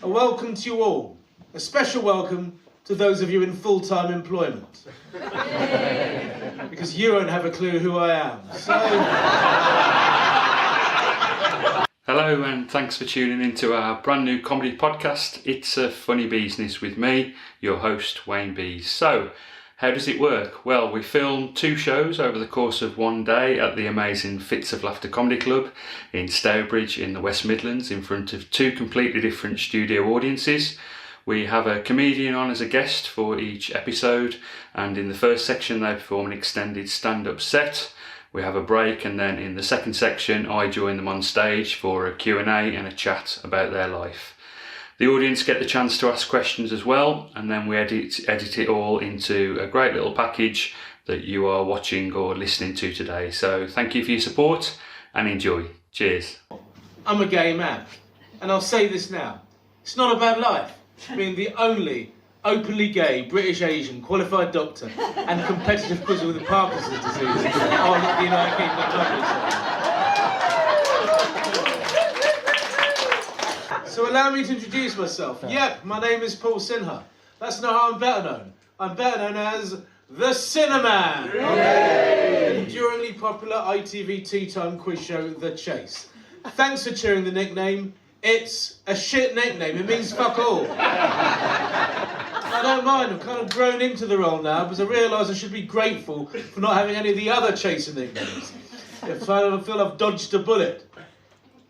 A welcome to you all. A special welcome to those of you in full-time employment. Because you won't have a clue who I am. So... Hello and thanks for tuning into our brand new comedy podcast, It's a Funny Beeseness with me, your host Wayne Bees. So, how does it work? Well, we film 2 shows over the course of one day at the amazing Fits of Laughter Comedy Club in Stourbridge in the West Midlands in front of 2 completely different studio audiences. We have a comedian on as a guest for each episode, and in the first section they perform an extended stand-up set. We have a break, and then in the second section I join them on stage for a Q&A and a chat about their life. The audience get the chance to ask questions as well, and then we edit it all into a great little package that you are watching or listening to today. So thank you for your support and enjoy. Cheers. I'm a gay man, and I'll say this now. It's not about life. Being the only openly gay British Asian qualified doctor and competitive quizzer with Parkinson's disease on the United Kingdom Comedy Show. So allow me to introduce myself. Yep, my name is Paul Sinha. That's not how I'm better known. I'm better known as the Sinnerman. The enduringly popular ITV tea time quiz show, The Chase. Thanks for cheering the nickname. It's a shit nickname. It means fuck all. I don't mind. I've kind of grown into the role now because I realise I should be grateful for not having any of the other chaser nicknames. If I feel I've dodged a bullet.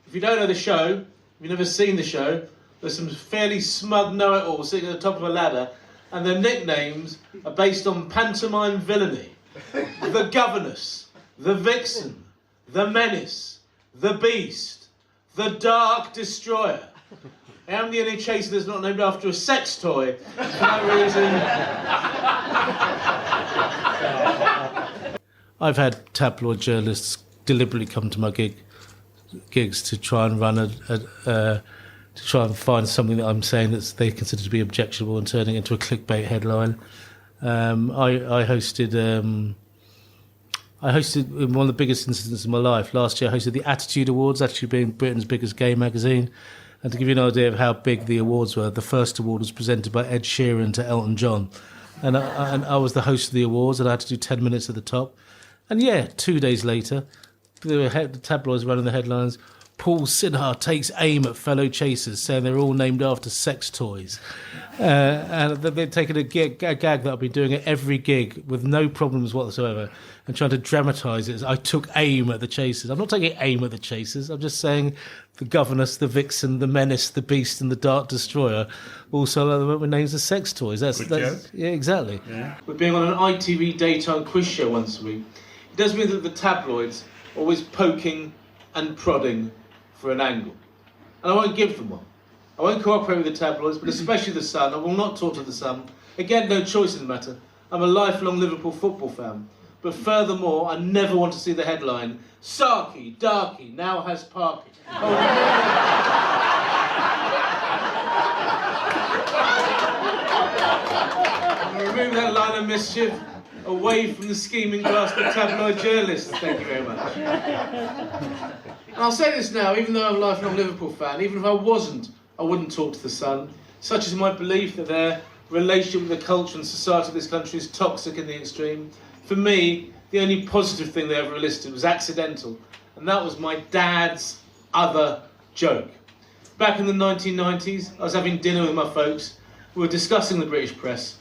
If you don't know the show, if you've never seen the show, there's some fairly smug know-it-alls sitting at the top of a ladder, and their nicknames are based on pantomime villainy. The Governess, the Vixen, the Menace, the Beast, the Dark Destroyer. I am the only chaser that's not named after a sex toy. For that reason... I've had tabloid journalists deliberately come to my gigs to try and run to try and find something that I'm saying that they consider to be objectionable and turning it into a clickbait headline. I hosted in one of the biggest incidents in my life. Last year I hosted the Attitude Awards, actually being Britain's biggest gay magazine. And to give you an idea of how big the awards were, the first award was presented by Ed Sheeran to Elton John. And I was the host of the awards, and I had to do 10 minutes at the top. And 2 days later, the tabloids running the headlines, Paul Sinha takes aim at fellow chasers, saying they're all named after sex toys. And they've taken a gag that I've been doing at every gig with no problems whatsoever and trying to dramatise it as I took aim at the chasers. I'm not taking aim at the chasers. I'm just saying the Governess, the Vixen, the Menace, the Beast and the Dark Destroyer also were names of sex toys. That's yeah, exactly. Yeah. We're being on an ITV daytime quiz show once a week. It does mean that the tabloids are always poking and prodding for an angle. And I won't give them one. I won't cooperate with the tabloids, but especially the Sun. I will not talk to the Sun. Again, no choice in the matter. I'm a lifelong Liverpool football fan. But furthermore, I never want to see the headline, Sarky, Darky, now has Parky. I'm going to remove that line of mischief away from the scheming grasp of tabloid journalists. Thank you very much. And I'll say this now, even though I'm a lifelong Liverpool fan, even if I wasn't, I wouldn't talk to the Sun. Such is my belief that their relationship with the culture and society of this country is toxic in the extreme. For me, the only positive thing they ever elicited was accidental, and that was my dad's other joke. Back in the 1990s, I was having dinner with my folks. We were discussing the British press,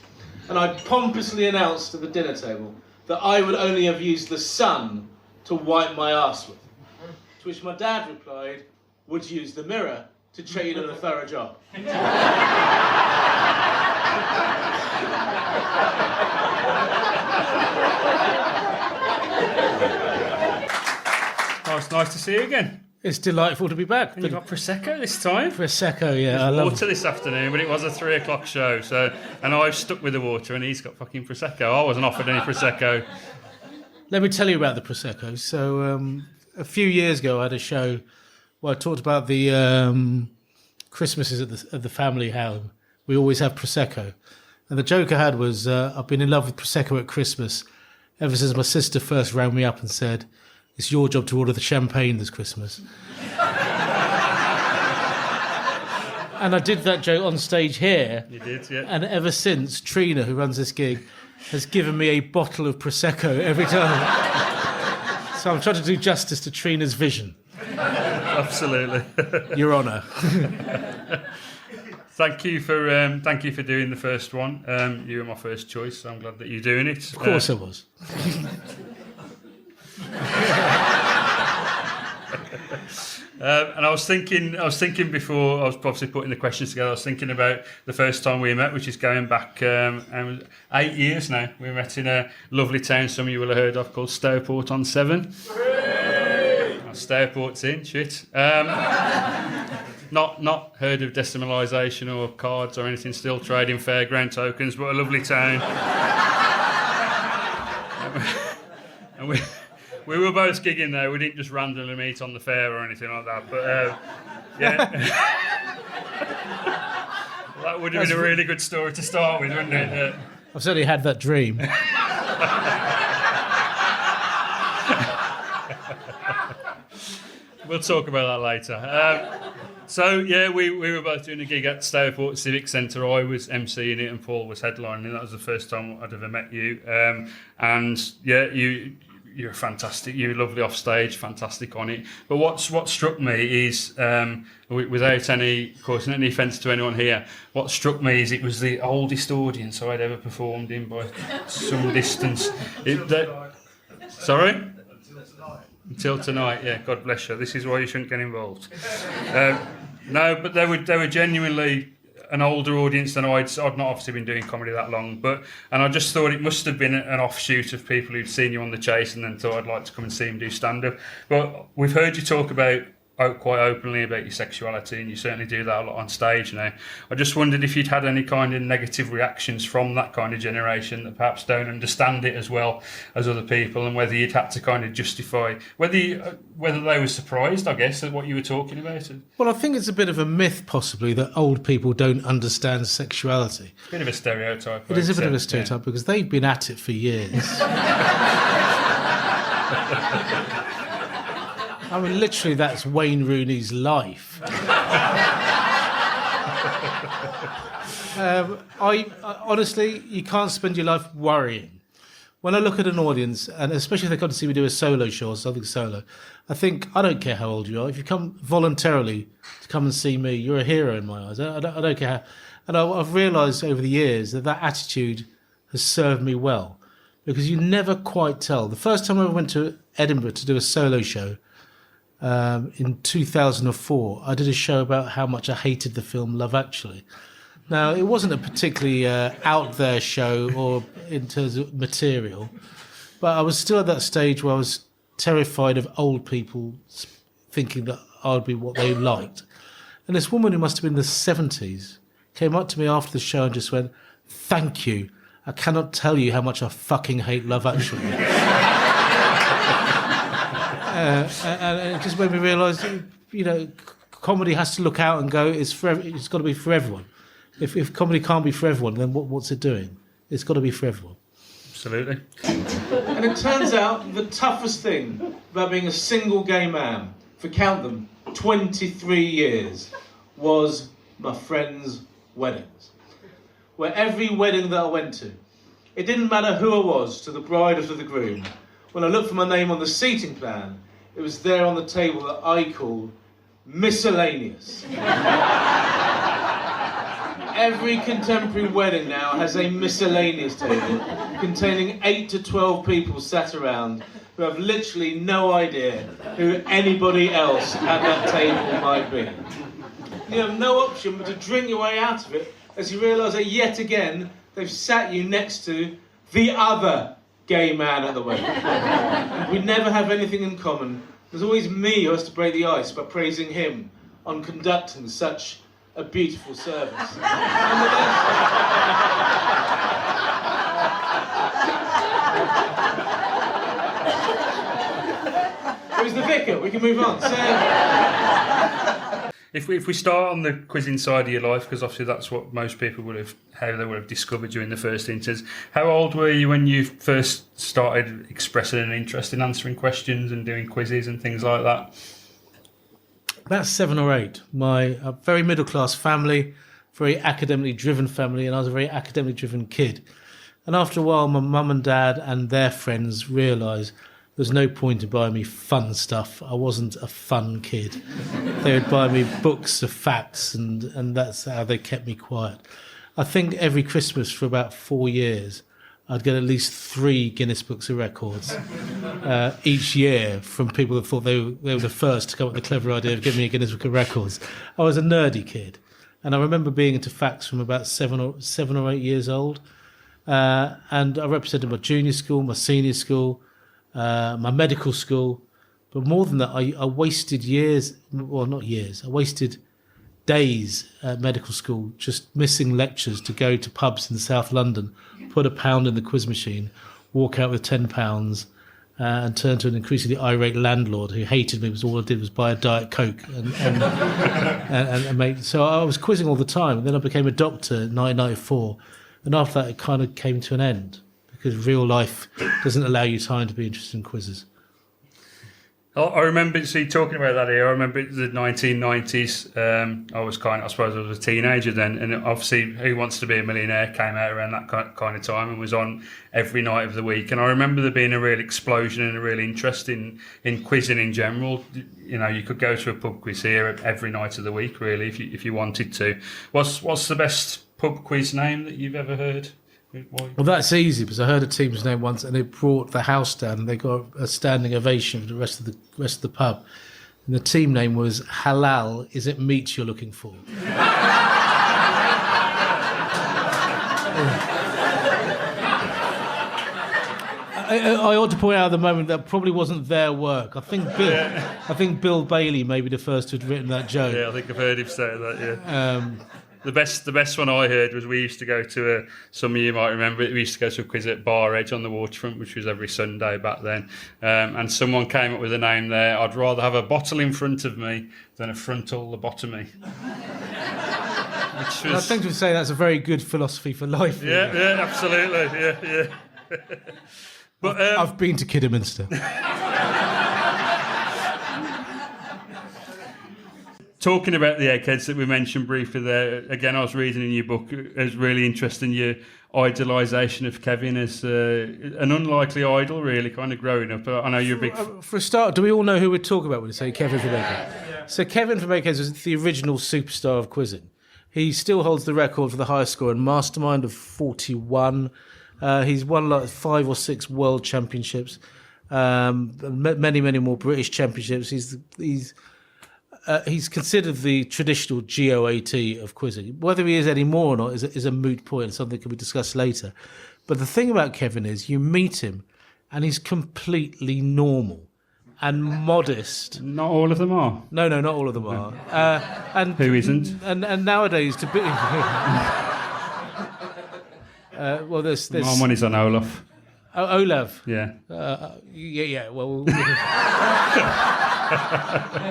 and I pompously announced at the dinner table that I would only have used the sun to wipe my arse with. To which my dad replied, would you use the mirror to check you done a thorough job? Oh, it's nice to see you again. It's delightful to be back. And you got Prosecco this time? Prosecco, yeah. I love water this afternoon, but it was a 3 o'clock show, so and I've stuck with the water and he's got fucking Prosecco. I wasn't offered any Prosecco. Let me tell you about the Prosecco. So a few years ago I had a show where I talked about the Christmases at the family home. We always have Prosecco. And the joke I had was I've been in love with Prosecco at Christmas ever since my sister first rang me up and said, it's your job to order the champagne this Christmas. And I did that joke on stage here. You did, yeah. And ever since, Trina, who runs this gig, has given me a bottle of Prosecco every time. So I'm trying to do justice to Trina's vision. Absolutely. Your Honour. Thank you for doing the first one. You were my first choice, so I'm glad that you're doing it. Of course I was. And I was thinking before I was obviously putting the questions together. I was thinking about the first time we met, which is going back 8 years now. We met in a lovely town some of you will have heard of called Stourport-on-Severn. Stourport's in shit. Not heard of decimalisation or cards or anything. Still trading fairground tokens, but a lovely town. And we were both gigging there. We didn't just randomly meet on the fair or anything like that. But yeah, that would have been a really good story to start with, wouldn't it? I've certainly had that dream. We'll talk about that later. So yeah, we were both doing a gig at Stourport Civic Centre. I was emceeing it and Paul was headlining. That was the first time I'd ever met you. And yeah, you're fantastic. You're lovely off stage, fantastic on it. But what struck me is, without any causing any offence to anyone here, what struck me is it was the oldest audience I'd ever performed in by some distance. Sorry? Until tonight, yeah. God bless you. This is why you shouldn't get involved. No, but they were genuinely an older audience than I'd not obviously been doing comedy that long, and I just thought it must have been an offshoot of people who'd seen you on the Chase and then thought I'd like to come and see him do stand-up. But we've heard you talk quite openly about your sexuality, and you certainly do that a lot on stage now. I just wondered if you'd had any kind of negative reactions from that kind of generation that perhaps don't understand it as well as other people, and whether you'd had to kind of justify whether they were surprised, I guess, at what you were talking about. Well, I think it's a bit of a myth, possibly, that old people don't understand sexuality. A bit of a stereotype. It is a bit of a stereotype, because they've been at it for years. I mean, literally, that's Wayne Rooney's life. Honestly, you can't spend your life worrying. When I look at an audience, and especially if they come to see me do a solo show or something solo, I think, I don't care how old you are. If you come voluntarily to come and see me, you're a hero in my eyes. I don't care how. And I've realised over the years that attitude has served me well, because you never quite tell. The first time I went to Edinburgh to do a solo show, in 2004, I did a show about how much I hated the film Love Actually. Now, it wasn't a particularly out there show or in terms of material, but I was still at that stage where I was terrified of old people thinking that I'd be what they liked. And this woman who must have been in the 70s came up to me after the show and just went, "Thank you. I cannot tell you how much I fucking hate Love Actually." And it just made me realise, comedy has to look out and go, it's got to be for everyone. If comedy can't be for everyone, then what's it doing? It's got to be for everyone. Absolutely. And it turns out the toughest thing about being a single gay man for, count them, 23 years, was my friends' weddings. Where every wedding that I went to, it didn't matter who I was, to the bride or to the groom, when I looked for my name on the seating plan, it was there on the table that I called miscellaneous. Every contemporary wedding now has a miscellaneous table containing 8 to 12 people sat around who have literally no idea who anybody else at that table might be. You have no option but to drink your way out of it as you realise that yet again they've sat you next to the other gay man at the wedding. We never have anything in common. There's always me who has to break the ice by praising him on conducting such a beautiful service. Who's the vicar? We can move on. If we start on the quizzing side of your life, because obviously that's what most people how they would have discovered you in the first instance. How old were you when you first started expressing an interest in answering questions and doing quizzes and things like that? About 7 or 8. A very middle-class family, very academically driven family, and I was a very academically driven kid. And after a while, my mum and dad and their friends realised there's no point in buying me fun stuff. I wasn't a fun kid. They would buy me books of facts, and that's how they kept me quiet. I think every Christmas for about 4 years, I'd get at least 3 Guinness Books of Records each year from people that thought they were the first to come up with the clever idea of giving me a Guinness Book of Records. I was a nerdy kid. And I remember being into facts from about 7 or 8 years old. And I represented my junior school, my senior school, my medical school. But more than that, I wasted I wasted days at medical school just missing lectures to go to pubs in South London, put £1 in the quiz machine, walk out with £10 and turn to an increasingly irate landlord who hated me because all I did was buy a Diet Coke and make. So I was quizzing all the time. And then I became a doctor in 1994. And after that, it kind of came to an end because real life doesn't allow you time to be interested in quizzes. I remember, talking about that here, I remember the 1990s. I suppose I was a teenager then, and obviously Who Wants to Be a Millionaire came out around that kind of time and was on every night of the week. And I remember there being a real explosion and a real interest in quizzing in general. You know, you could go to a pub quiz here every night of the week, really, if you wanted to. What's the best pub quiz name that you've ever heard? Well, that's easy because I heard a team's name once and it brought the house down and they got a standing ovation for the rest of the pub. And the team name was Halal, Is It Meat You're Looking For? I ought to point out at the moment that probably wasn't their work. I think Bill Bailey may be the first to have written that joke. Yeah, I think I've heard him say that, yeah. The best one I heard was we used to go to some of you might remember it, we used to go to a quiz at Bar Edge on the waterfront, which was every Sunday back then. And someone came up with a name there, I'd rather have a bottle in front of me than a frontal lobotomy. Which was... I think we say that's a very good philosophy for life. Yeah, really. Yeah, absolutely, yeah. But I've been to Kidderminster. Talking about the eggheads that we mentioned briefly there, again, I was reading in your book, it was really interesting, your idolisation of Kevin as an unlikely idol, really, kind of growing up. I know you're a big... For a start, do we all know who we're talking about when we say Kevin from Eggheads? Yeah. So Kevin from Eggheads was the original superstar of quizzing. He still holds the record for the highest score in Mastermind of 41. He's won like 5 or 6 world championships, many more British championships. He's considered the traditional GOAT of quizzing. Whether he is anymore or not is a moot point, something that can be discussed later. But the thing about Kevin is you meet him and he's completely normal and modest. Not all of them are? No, not all of them are. And who isn't? And nowadays to be... well, there's... My money's on Olaf. Oh, Olav. Yeah. Yeah. Well,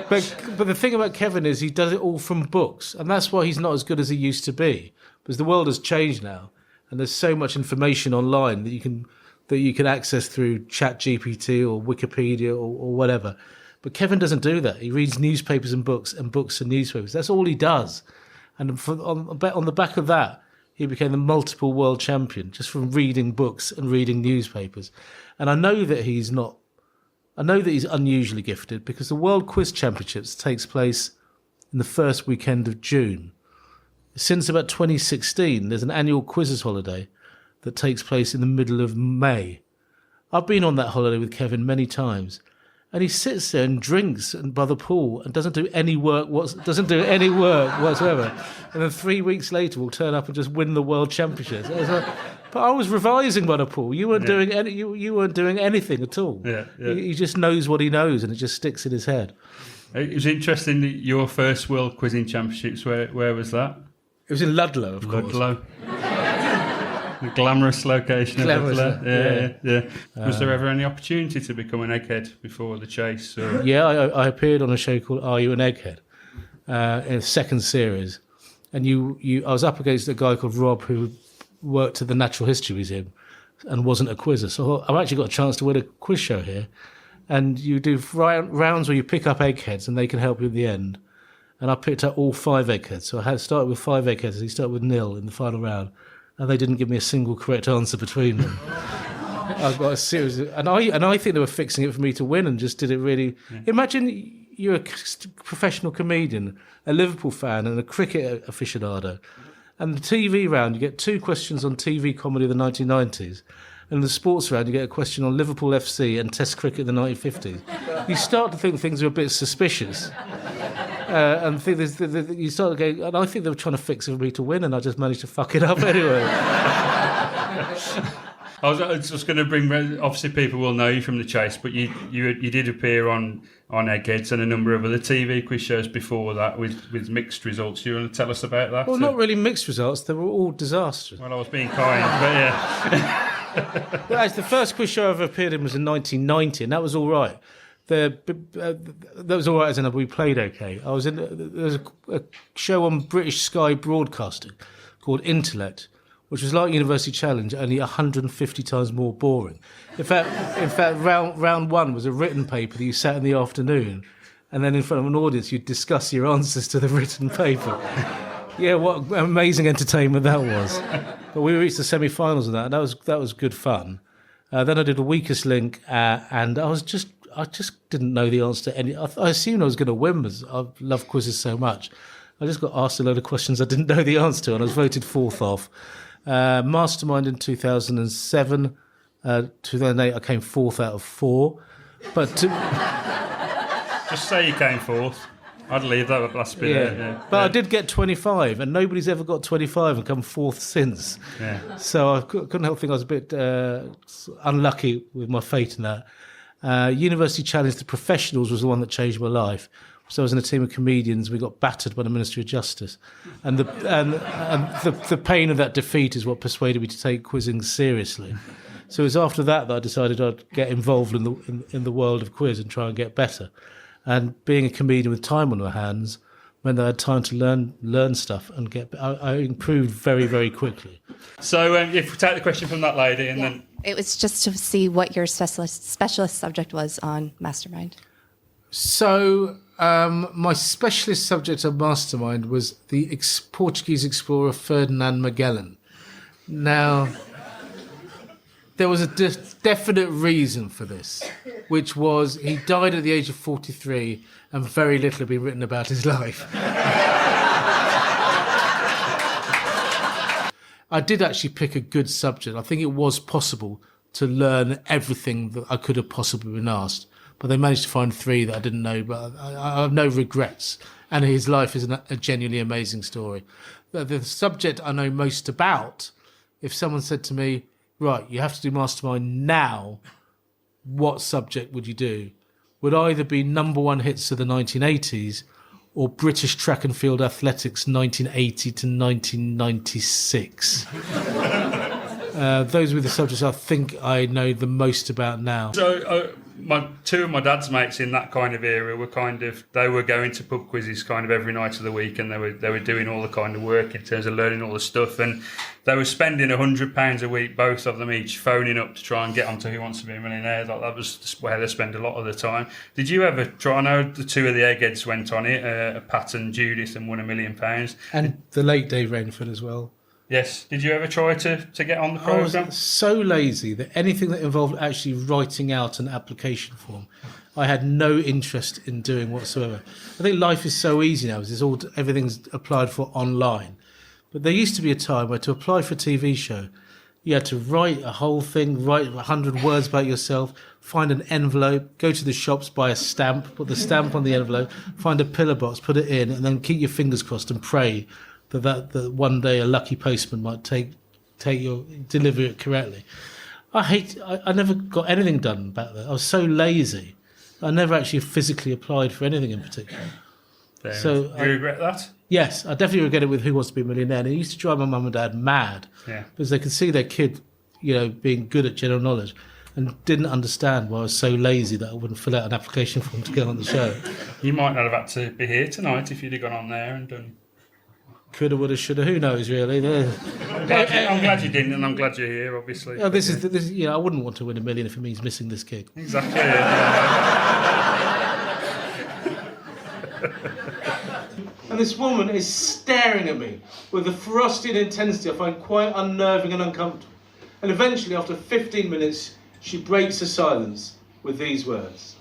but the thing about Kevin is he does it all from books, and that's why he's not as good as he used to be. Because the world has changed now, and there's so much information online that you can access through ChatGPT or Wikipedia or whatever. But Kevin doesn't do that. He reads newspapers and books and newspapers. That's all he does. And on the back of that, he became the multiple world champion just from reading books and reading newspapers. And I know that he's unusually gifted because the World Quiz Championships takes place in the first weekend of June. Since about 2016, there's an annual quizzes holiday that takes place in the middle of May. I've been on that holiday with Kevin many times, and he sits there and drinks by the pool and doesn't do any work whatsoever. And then 3 weeks later, we'll turn up and just win the world championships. But I was revising by the pool. You weren't doing you weren't doing anything at all. Yeah. He just knows what he knows, and it just sticks in his head. It was interesting that your first World Quizzing Championships. Where was that? It was in Ludlow, of course. Ludlow. The glamorous location of Ludlow. Yeah. Was there ever any opportunity to become an egghead before the chase? Or? Yeah, I appeared on a show called Are You an Egghead? In a second series, and I was up against a guy called Rob who worked at the Natural History Museum and wasn't a quizzer. So I've actually got a chance to win a quiz show here. And you do rounds where you pick up eggheads and they can help you in the end. and I picked up all 5 eggheads. So I had started with 5 eggheads, and he started with nil in the final round, and they didn't give me a single correct answer between them. I've got a series of, and I think they were fixing it for me to win, and just did it really. Yeah. Imagine you're a professional comedian, a Liverpool fan, and a cricket aficionado, and the TV round you get 2 questions on TV comedy of the 1990s. And the sports round, you get a question on Liverpool FC and Test cricket in the 1950s. You start to think things are a bit suspicious. And think you start going, and I think they were trying to fix it for me to win, and I just managed to fuck it up anyway. I was just going to bring, obviously people will know you from The Chase, but you did appear on Eggheads and a number of other TV quiz shows before that with mixed results. Do you want to tell us about that? Well, not really mixed results. They were all disastrous. Well, I was being kind, but yeah. The first quiz show I ever appeared in was in 1990, and that was all right. That was all right, as in we played okay. There was a show on British Sky Broadcasting called Intellect, which was like University Challenge, only 150 times more boring. In fact, round 1 was a written paper that you sat in the afternoon, and then in front of an audience you'd discuss your answers to the written paper. Yeah, what amazing entertainment that was. But we reached the semi-finals of that, and that was good fun. Then I did a weakest link, and I just didn't know the answer to any. I assumed I was going to win, because I love quizzes so much. I just got asked a load of questions I didn't know the answer to, and I was voted 4th off. Mastermind in 2007, 2008 I came 4th out of 4. But just say you came 4th. I'd leave that last bit. Yeah. But I did get 25, and nobody's ever got 25 and come 4th since. Yeah. So I couldn't help think I was a bit unlucky with my fate in that. University Challenge to Professionals was the one that changed my life. So I was in a team of comedians. We got battered by the Ministry of Justice, and the pain of that defeat is what persuaded me to take quizzing seriously. So it was after that I decided I'd get involved in the world of quiz and try and get better. And being a comedian with time on my hands meant that I had time to learn stuff and I improved very, very quickly. So if we take the question from that lady, and then it was just to see what your specialist subject was on Mastermind. So my specialist subject on Mastermind was the Portuguese explorer Ferdinand Magellan. Now, there was a definite reason for this, which was he died at the age of 43 and very little had been written about his life. I did actually pick a good subject. I think it was possible to learn everything that I could have possibly been asked, but they managed to find 3 that I didn't know, but I have no regrets. And his life is a genuinely amazing story. The subject I know most about, if someone said to me, right, you have to do Mastermind now, what subject would you do? Would either be number 1 hits of the 1980s or British track and field athletics 1980 to 1996. Those were the subjects I think I know the most about now. So two of my dad's mates in that kind of era were they were going to pub quizzes kind of every night of the week, and they were doing all the kind of work in terms of learning all the stuff, and they were spending £100 a week, both of them each, phoning up to try and get onto Who Wants to Be a Millionaire. That was where they spend a lot of the time. Did you ever try? I know the 2 of the eggheads went on it, Pat and Judith, and won £1 million. And the late Dave Rainford as well. Yes. Did you ever try to get on the programme? I was so lazy that anything that involved actually writing out an application form, I had no interest in doing whatsoever. I think life is so easy now, because everything's applied for online. But there used to be a time where to apply for a TV show, you had to write a whole thing, write 100 words about yourself, find an envelope, go to the shops, buy a stamp, put the stamp on the envelope, find a pillar box, put it in, and then keep your fingers crossed and pray that one day a lucky postman might deliver it correctly. I never got anything done back then. I was so lazy. I never actually physically applied for anything in particular. So do you regret that? Yes, I definitely regret it with Who Wants to Be a Millionaire. And it used to drive my mum and dad mad, because they could see their kid, being good at general knowledge, and didn't understand why I was so lazy that I wouldn't fill out an application form to get on the show. You might not have had to be here tonight if you'd have gone on there and done. Coulda, woulda, shoulda. Who knows, really? I'm glad you didn't, and I'm glad you're here, obviously. Oh, this is. I wouldn't want to win $1 million if it means missing this gig. Exactly. Yeah. And this woman is staring at me with a ferocity and intensity I find quite unnerving and uncomfortable. And eventually, after 15 minutes, she breaks the silence with these words.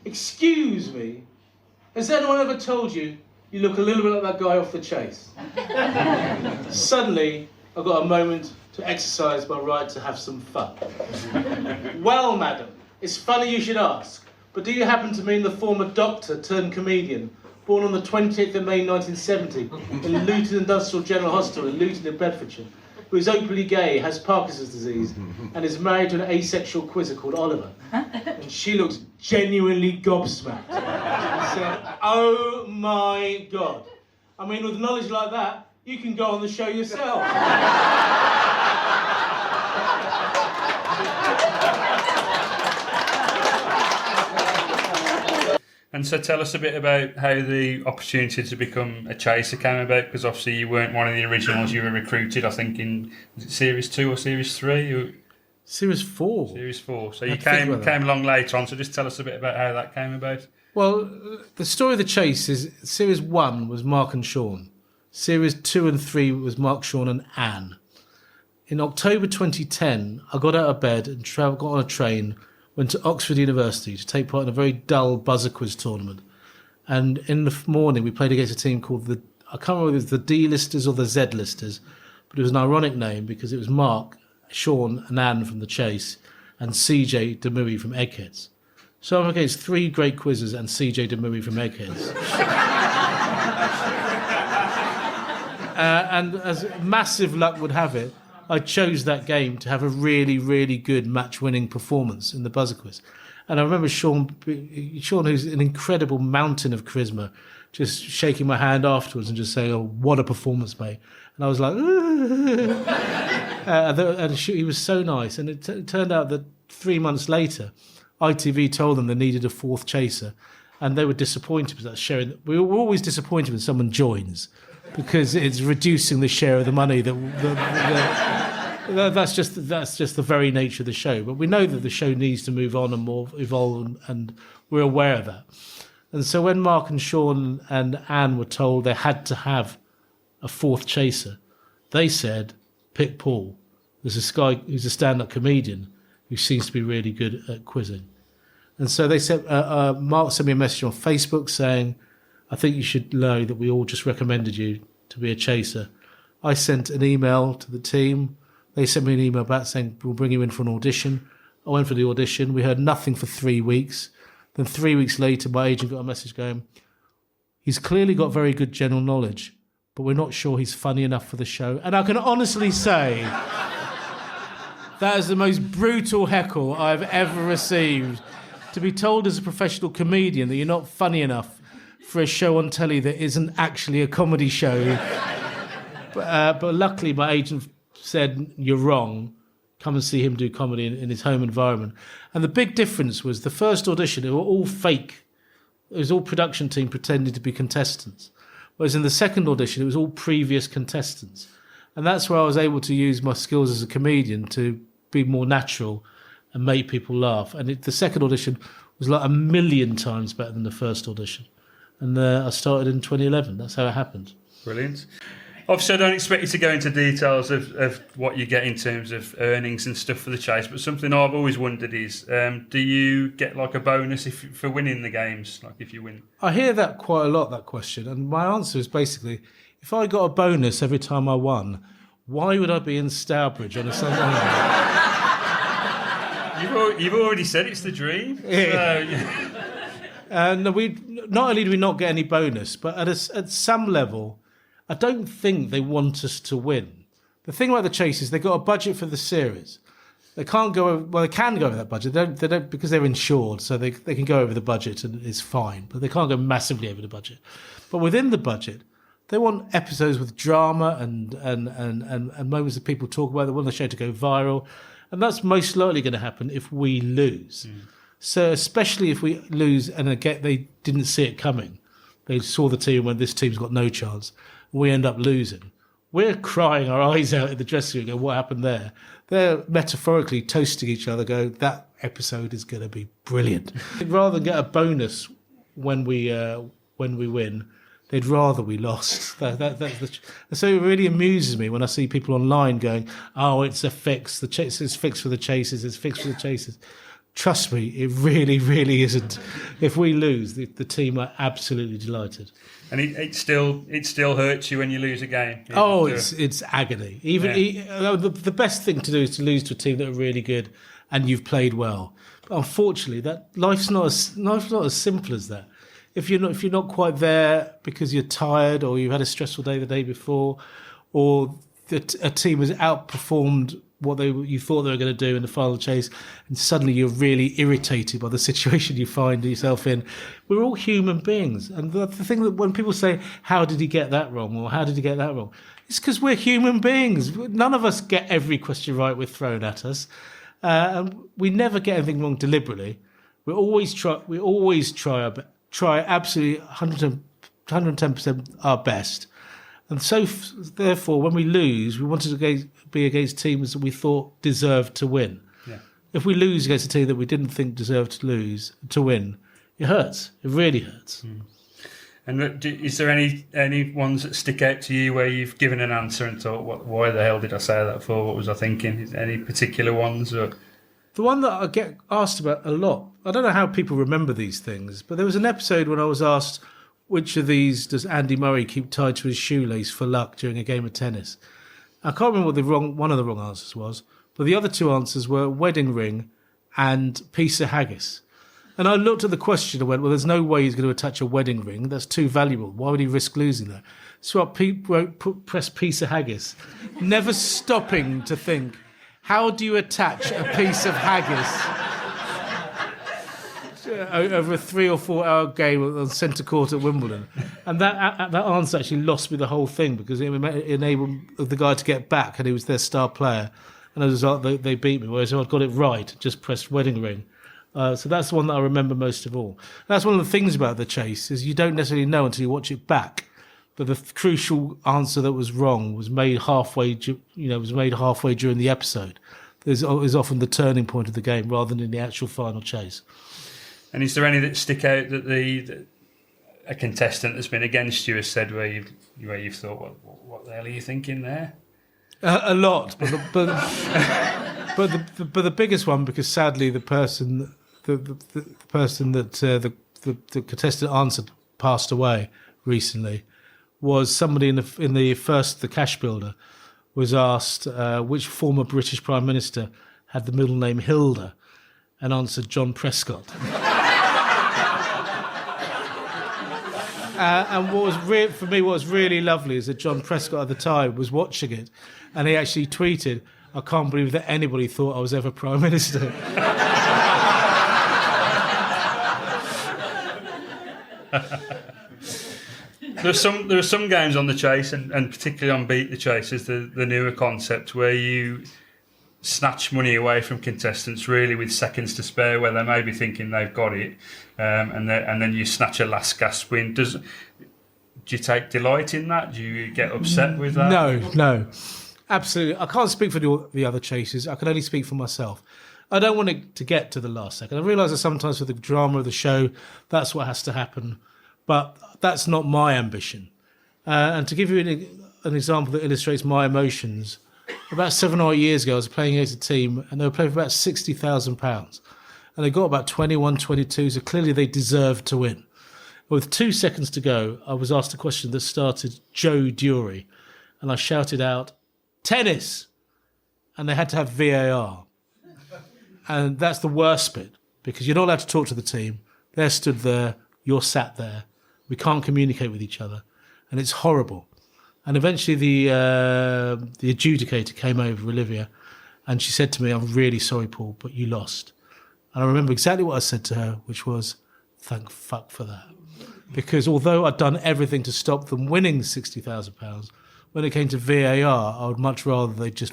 "Excuse me, has anyone ever told you you look a little bit like that guy off The Chase?" Suddenly, I got a moment to exercise my right to have some fun. "Well, madam, it's funny you should ask, but do you happen to mean the former doctor turned comedian, born on the 28th of May 1970 in Luton Industrial General Hospital in Luton in Bedfordshire, who is openly gay, has Parkinson's disease, and is married to an asexual quizzer called Oliver?" And she looks genuinely gobsmacked. She said, "Oh my God. I mean, with knowledge like that, you can go on the show yourself." And so tell us a bit about how the opportunity to become a chaser came about, because obviously you weren't one of the originals. You were recruited, I think, in was it Series 2 or Series 3? Series 4. Series 4. So you came along later on, so just tell us a bit about how that came about. Well, the story of The Chase is Series 1 was Mark and Sean. Series 2 and 3 was Mark, Sean and Anne. In October 2010, I got out of bed and got on a train, went to Oxford University to take part in a very dull buzzer quiz tournament. And in the morning, we played against a team called I can't remember if it was the D-listers or the Z-listers, but it was an ironic name because it was Mark, Sean and Anne from The Chase and CJ Demouy from Eggheads. So I'm against 3 great quizzes and CJ Demouy from Eggheads. And as massive luck would have it, I chose that game to have a really, really good match-winning performance in the buzzer quiz. And I remember Sean, who's an incredible mountain of charisma, just shaking my hand afterwards and just saying, "Oh, what a performance, mate." And I was like, and he was so nice. And it turned out that 3 months later, ITV told them they needed a 4th chaser. And they were disappointed with that sharing. We were always disappointed when someone joins, because it's reducing the share of the money that's just the very nature of the show. But we know that the show needs to move on and evolve, and we're aware of that. And so when Mark and Sean and Anne were told they had to have a 4th chaser, they said, "Pick Paul. There's this guy who's a stand-up comedian who seems to be really good at quizzing." And so they said, Mark sent me a message on Facebook saying, "I think you should know that we all just recommended you to be a chaser." I sent an email to the team. They sent me an email back saying, "We'll bring you in for an audition." I went for the audition. We heard nothing for 3 weeks. Then 3 weeks later, my agent got a message going, "He's clearly got very good general knowledge, but we're not sure he's funny enough for the show." And I can honestly say that is the most brutal heckle I've ever received. To be told as a professional comedian that you're not funny enough for a show on telly that isn't actually a comedy show. But luckily my agent said, "You're wrong. Come and see him do comedy in his home environment." And the big difference was the first audition, it were all fake. It was all production team pretending to be contestants. Whereas in the second audition, it was all previous contestants. And that's where I was able to use my skills as a comedian to be more natural and make people laugh. And the second audition was like 1,000,000 times better than the first audition. And I started in 2011. That's how it happened. Brilliant. Obviously, I don't expect you to go into details of what you get in terms of earnings and stuff for the chase, but something I've always wondered is, do you get like a bonus for winning the games, like if you win? I hear that quite a lot, that question, and my answer is basically, if I got a bonus every time I won, why would I be in Stourbridge on a Sunday night? You've already said it's the dream. Yeah. So, And not only do we not get any bonus, but at some level, I don't think they want us to win. The thing about the chase is they've got a budget for the series. They can't go over, well, they can go over that budget. They don't because they're insured, so they can go over the budget and it's fine. But they can't go massively over the budget. But within the budget, they want episodes with drama and moments that people talk about. They want the show to go viral. And that's most likely going to happen if we lose. Mm. So especially if we lose and again, they didn't see it coming. They saw the team when this team's got no chance. We end up losing. We're crying our eyes out in the dressing room going, what happened there? They're metaphorically toasting each other, go, that episode is going to be brilliant. Rather than get a bonus when we win, they'd rather we lost. So it really amuses me when I see people online going, "Oh, it's a fix. It's fixed for the chasers. It's fixed for the chasers." Trust me, it really, really isn't. If we lose, the team are absolutely delighted. And it still hurts you when you lose a game. It's agony. The best thing to do is to lose to a team that are really good and you've played well. But unfortunately, that life's not as simple as that. If you're not quite there because you're tired or you've had a stressful day the day before, or a team has outperformed what you thought they were going to do in the final chase, and suddenly you're really irritated by the situation you find yourself in. We're all human beings. And the thing that when people say, "How did he get that wrong?" or "How did he get that wrong?" it's because we're human beings. None of us get every question right we're thrown at us. And we never get anything wrong deliberately. We always try absolutely 110% our best. And so, therefore, when we lose, we wanted to be against teams that we thought deserved to win. Yeah. If we lose against a team that we didn't think deserved to win, it hurts. It really hurts. Mm. And is there any ones that stick out to you where you've given an answer and thought, why the hell did I say that for? What was I thinking? Is there any particular ones? Or? The one that I get asked about a lot, I don't know how people remember these things, but there was an episode when I was asked, which of these does Andy Murray keep tied to his shoelace for luck during a game of tennis? I can't remember what one of the wrong answers was, but the other two answers were wedding ring and piece of haggis. And I looked at the question and went, well, there's no way he's going to attach a wedding ring. That's too valuable. Why would he risk losing that? So I pressed piece of haggis, never stopping to think, how do you attach a piece of haggis over a 3 or 4 hour game on centre court at Wimbledon? And that answer actually lost me the whole thing, because it enabled the guy to get back, and he was their star player. And as a result, they beat me, whereas I got it right, just pressed wedding ring. So that's the one that I remember most of all. That's one of the things about the chase, is you don't necessarily know until you watch it back. But the crucial answer that was wrong was made halfway during the episode. Is often the turning point of the game rather than in the actual final chase. And is there any that stick out that a contestant that's been against you has said where you've thought, what the hell are you thinking there? A lot, but the biggest one, because sadly the person that the contestant answered passed away recently, was somebody in the cash builder was asked which former British Prime Minister had the middle name Hilda, and answered John Prescott. And what was really lovely is that John Prescott at the time was watching it, and he actually tweeted, "I can't believe that anybody thought I was ever Prime Minister." There are some games on the chase, and particularly on Beat the Chase, is the newer concept where you snatch money away from contestants really with seconds to spare, where they may be thinking they've got it, and then you snatch a last gasp win. Do you take delight in that? Do you get upset with that? No, absolutely. I can't speak for the other chasers. I can only speak for myself. I don't want it to get to the last second. I realise that sometimes for the drama of the show, that's what has to happen. But that's not my ambition. And to give you an example that illustrates my emotions, about 7 or 8 years ago, I was playing against a team, and they were playing for about £60,000. And they got about 21, 22, so clearly they deserved to win. With 2 seconds to go, I was asked a question that started Joe Dury, and I shouted out, "Tennis!" And they had to have VAR. And that's the worst bit, because you're not allowed to talk to the team. They're stood there, you're sat there. We can't communicate with each other, and it's horrible. And eventually the adjudicator came over, Olivia, and she said to me, "I'm really sorry, Paul, but you lost." And I remember exactly what I said to her, which was, "Thank fuck for that." Because although I'd done everything to stop them winning £60,000, when it came to VAR, I would much rather they just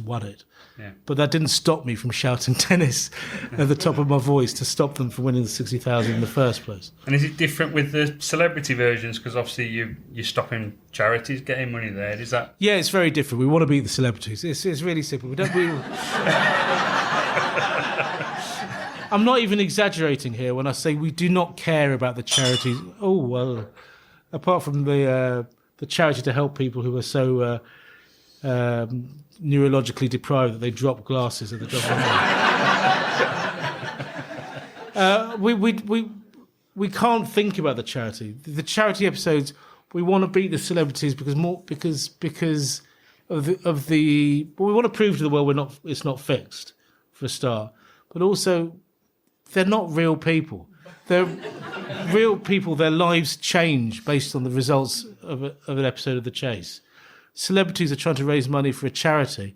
won it. Yeah. But that didn't stop me from shouting tennis at the top of my voice to stop them from winning the 60,000 in the first place. And is it different with the celebrity versions? Because obviously you're stopping charities getting money there. Is that? Yeah, it's very different. We want to beat the celebrities. It's really simple. I'm not even exaggerating here when I say we do not care about the charities. Oh, well, apart from the charity to help people who are so neurologically deprived that they drop glasses at the drop of a hat. We can't think about the charity. The charity episodes, we want to beat the celebrities because of the we want to prove to the world it's not fixed, for a start, but also they're not real people. They're real people. Their lives change based on the results of an episode of The Chase. Celebrities are trying to raise money for a charity,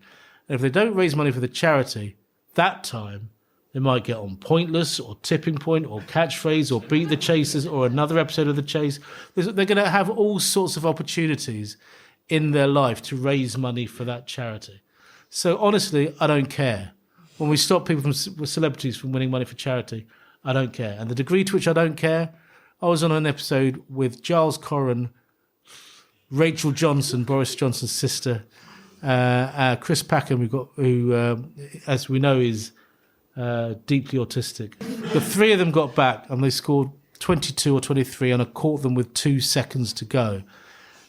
and if they don't raise money for the charity, that time they might get on Pointless or Tipping Point or Catchphrase or Beat the Chasers or another episode of The Chase. They're going to have all sorts of opportunities in their life to raise money for that charity. So honestly, I don't care. When we stop people celebrities from winning money for charity, I don't care. And the degree to which I don't care, I was on an episode with Giles Corran, Rachel Johnson, Boris Johnson's sister, Chris Packham, who as we know, is deeply autistic. The three of them got back and they scored 22 or 23, and I caught them with 2 seconds to go.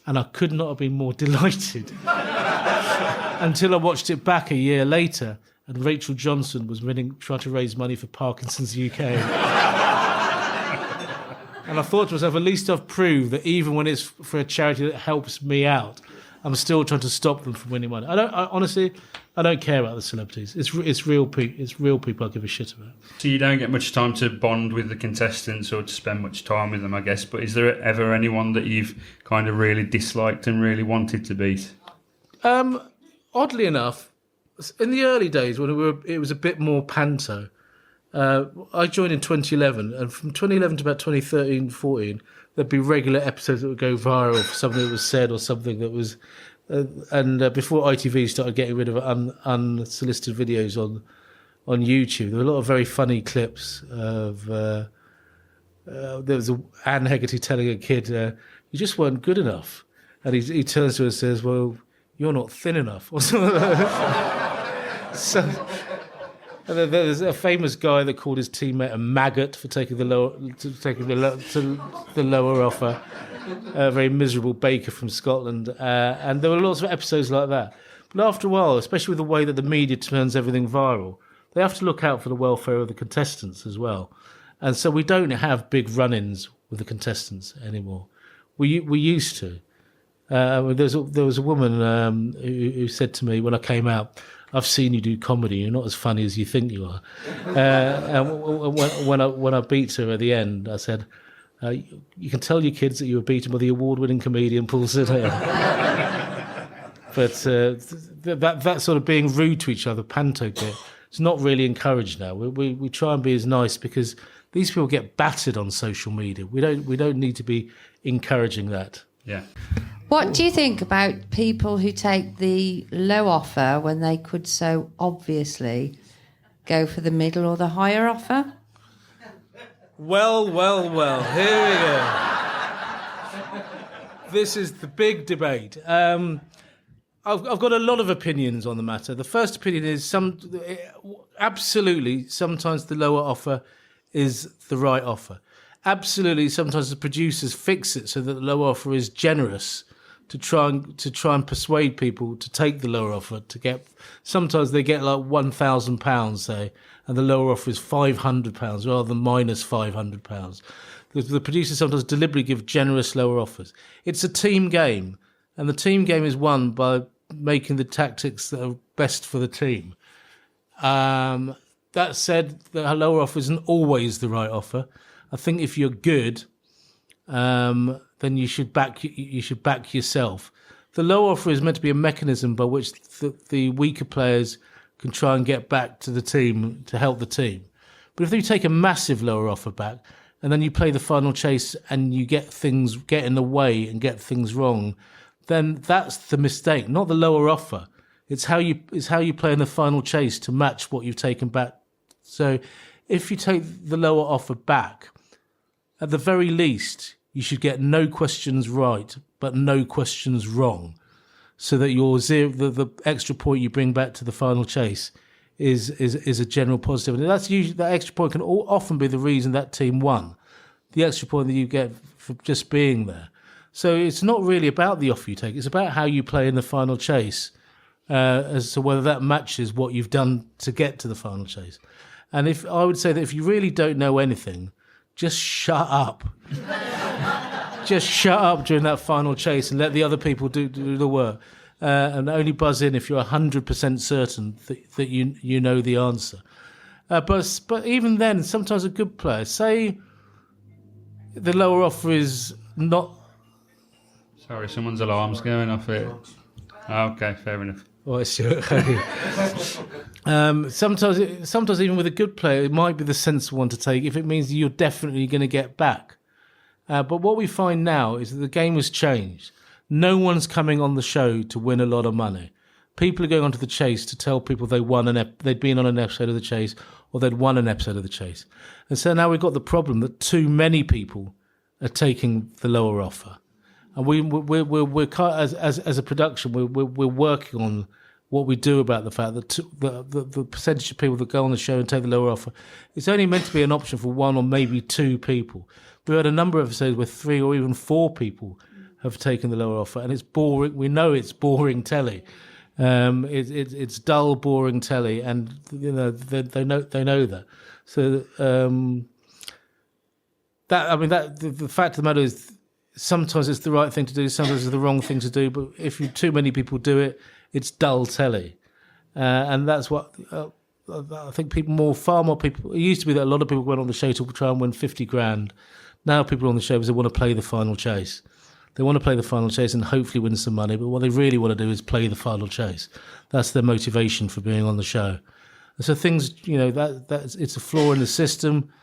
And I could not have been more delighted until I watched it back a year later, and Rachel Johnson was trying to raise money for Parkinson's UK. And I thought to myself, at least I've proved that even when it's for a charity that helps me out, I'm still trying to stop them from winning money. Honestly, I don't care about the celebrities. It's real people. It's real people I give a shit about. So you don't get much time to bond with the contestants or to spend much time with them, I guess. But is there ever anyone that you've kind of really disliked and really wanted to beat? Oddly enough, in the early days when it was a bit more panto, I joined in 2011, and from 2011 to about 2013, 14, there'd be regular episodes that would go viral for something that was said or something that was... before ITV started getting rid of unsolicited videos on YouTube, there were a lot of very funny clips of... there was Anne Hegarty telling a kid, you just weren't good enough. And he turns to her and says, well, you're not thin enough. Or something like that. So... And then there's a famous guy that called his teammate a maggot for taking the lower offer. A very miserable baker from Scotland, and there were lots of episodes like that. But after a while, especially with the way that the media turns everything viral, they have to look out for the welfare of the contestants as well. And so we don't have big run-ins with the contestants anymore. We used to. There was a woman who said to me when I came out, I've seen you do comedy. You're not as funny as you think you are. And when I beat her at the end, I said, "You can tell your kids that you were beaten by the award-winning comedian Paul Sinha." But that sort of being rude to each other, panto bit, it's not really encouraged now. We try and be as nice because these people get battered on social media. We don't need to be encouraging that. Yeah. What do you think about people who take the low offer when they could so obviously go for the middle or the higher offer? Well, here we go. This is the big debate. I've got a lot of opinions on the matter. The first opinion is absolutely sometimes the lower offer is the right offer. Absolutely sometimes the producers fix it so that the lower offer is generous to try and persuade people to take the lower offer. Sometimes they get like £1,000, say, and the lower offer is £500 rather than minus £500. The producers sometimes deliberately give generous lower offers. It's a team game, and the team game is won by making the tactics that are best for the team. That said, the lower offer isn't always the right offer. I think if you're good, then you should back yourself. The low offer is meant to be a mechanism by which the weaker players can try and get back to the team to help the team. But if you take a massive lower offer back and then you play the final chase and you get in the way and get things wrong, then that's the mistake, not the lower offer. It's how you play in the final chase to match what you've taken back. So if you take the lower offer back, at the very least, you should get no questions right, but no questions wrong, so that the extra point you bring back to the final chase is a general positive. And that extra point can often be the reason that team won. The extra point that you get for just being there. So it's not really about the offer you take. It's about how you play in the final chase, as to whether that matches what you've done to get to the final chase. And if I would say that if you really don't know anything, just shut up. Just shut up during that final chase and let the other people do the work. And only buzz in if you're 100% certain that you know the answer. But even then, sometimes a good player, say the lower offer is not... Sorry, someone's alarm's going off here. Okay, fair enough. Oh, sometimes even with a good player, it might be the sensible one to take if it means that you're definitely going to get back. But what we find now is that the game has changed. No one's coming on the show to win a lot of money. People are going onto the chase to tell people they'd been on an episode of the chase or they'd won an episode of the chase. And so now we've got the problem that too many people are taking the lower offer. And we're as a production, we're working on what we do about the fact that the percentage of people that go on the show and take the lower offer, it's only meant to be an option for one or maybe two people. We had a number of episodes where 3 or even 4 people have taken the lower offer, and it's boring. We know it's boring telly. It's dull, boring telly, and you know they know that. So the fact of the matter is, sometimes it's the right thing to do, sometimes it's the wrong thing to do. But if too many people do it, it's dull telly, and that's what I think. Far more people. It used to be that a lot of people went on the show to try and win 50 grand. Now people on the show because they want to play the final chase. They want to play the final chase and hopefully win some money. But what they really want to do is play the final chase. That's their motivation for being on the show. And so things, that's it's a flaw in the system.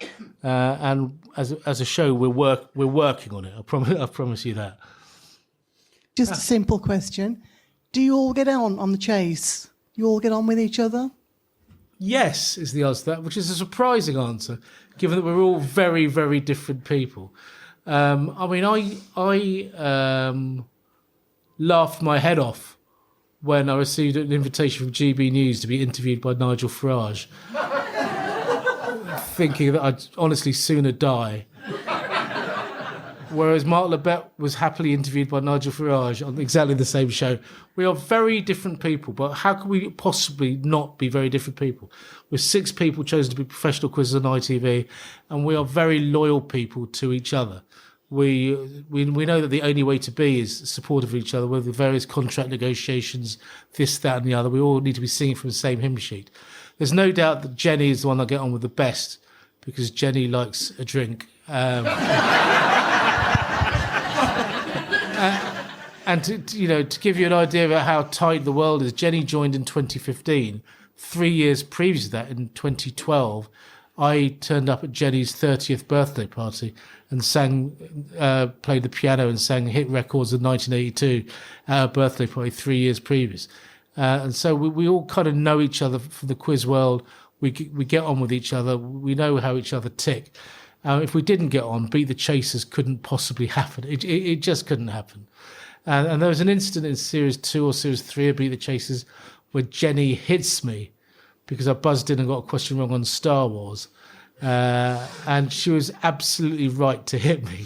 And as a show, we're working on it. I promise you that. Just a simple question: do you all get on the chase? You all get on with each other? Yes, is the answer to that, which is a surprising answer, given that we're all very, very different people. I laughed my head off when I received an invitation from GB News to be interviewed by Nigel Farage, thinking that I'd honestly sooner die. Whereas Mark Lebet was happily interviewed by Nigel Farage on exactly the same show. We are very different people, but how can we possibly not be very different people? We're 6 people chosen to be professional quizzes on ITV, and we are very loyal people to each other. We know that the only way to be is supportive of each other, with the various contract negotiations, this, that, and the other. We all need to be singing from the same hymn sheet. There's no doubt that Jenny is the one I get on with the best, because Jenny likes a drink. And to give you an idea about how tight the world is, Jenny joined in 2015. 3 years previous to that, in 2012, I turned up at Jenny's 30th birthday party and played the piano and sang hit records of 1982, our birthday party 3 years previous. And so we all kind of know each other from the quiz world. We get on with each other. We know how each other tick. If we didn't get on, Beat the Chasers couldn't possibly happen. It just couldn't happen. And there was an incident in Series 2 or Series 3 of Beat the Chasers where Jenny hits me because I buzzed in and got a question wrong on Star Wars. And she was absolutely right to hit me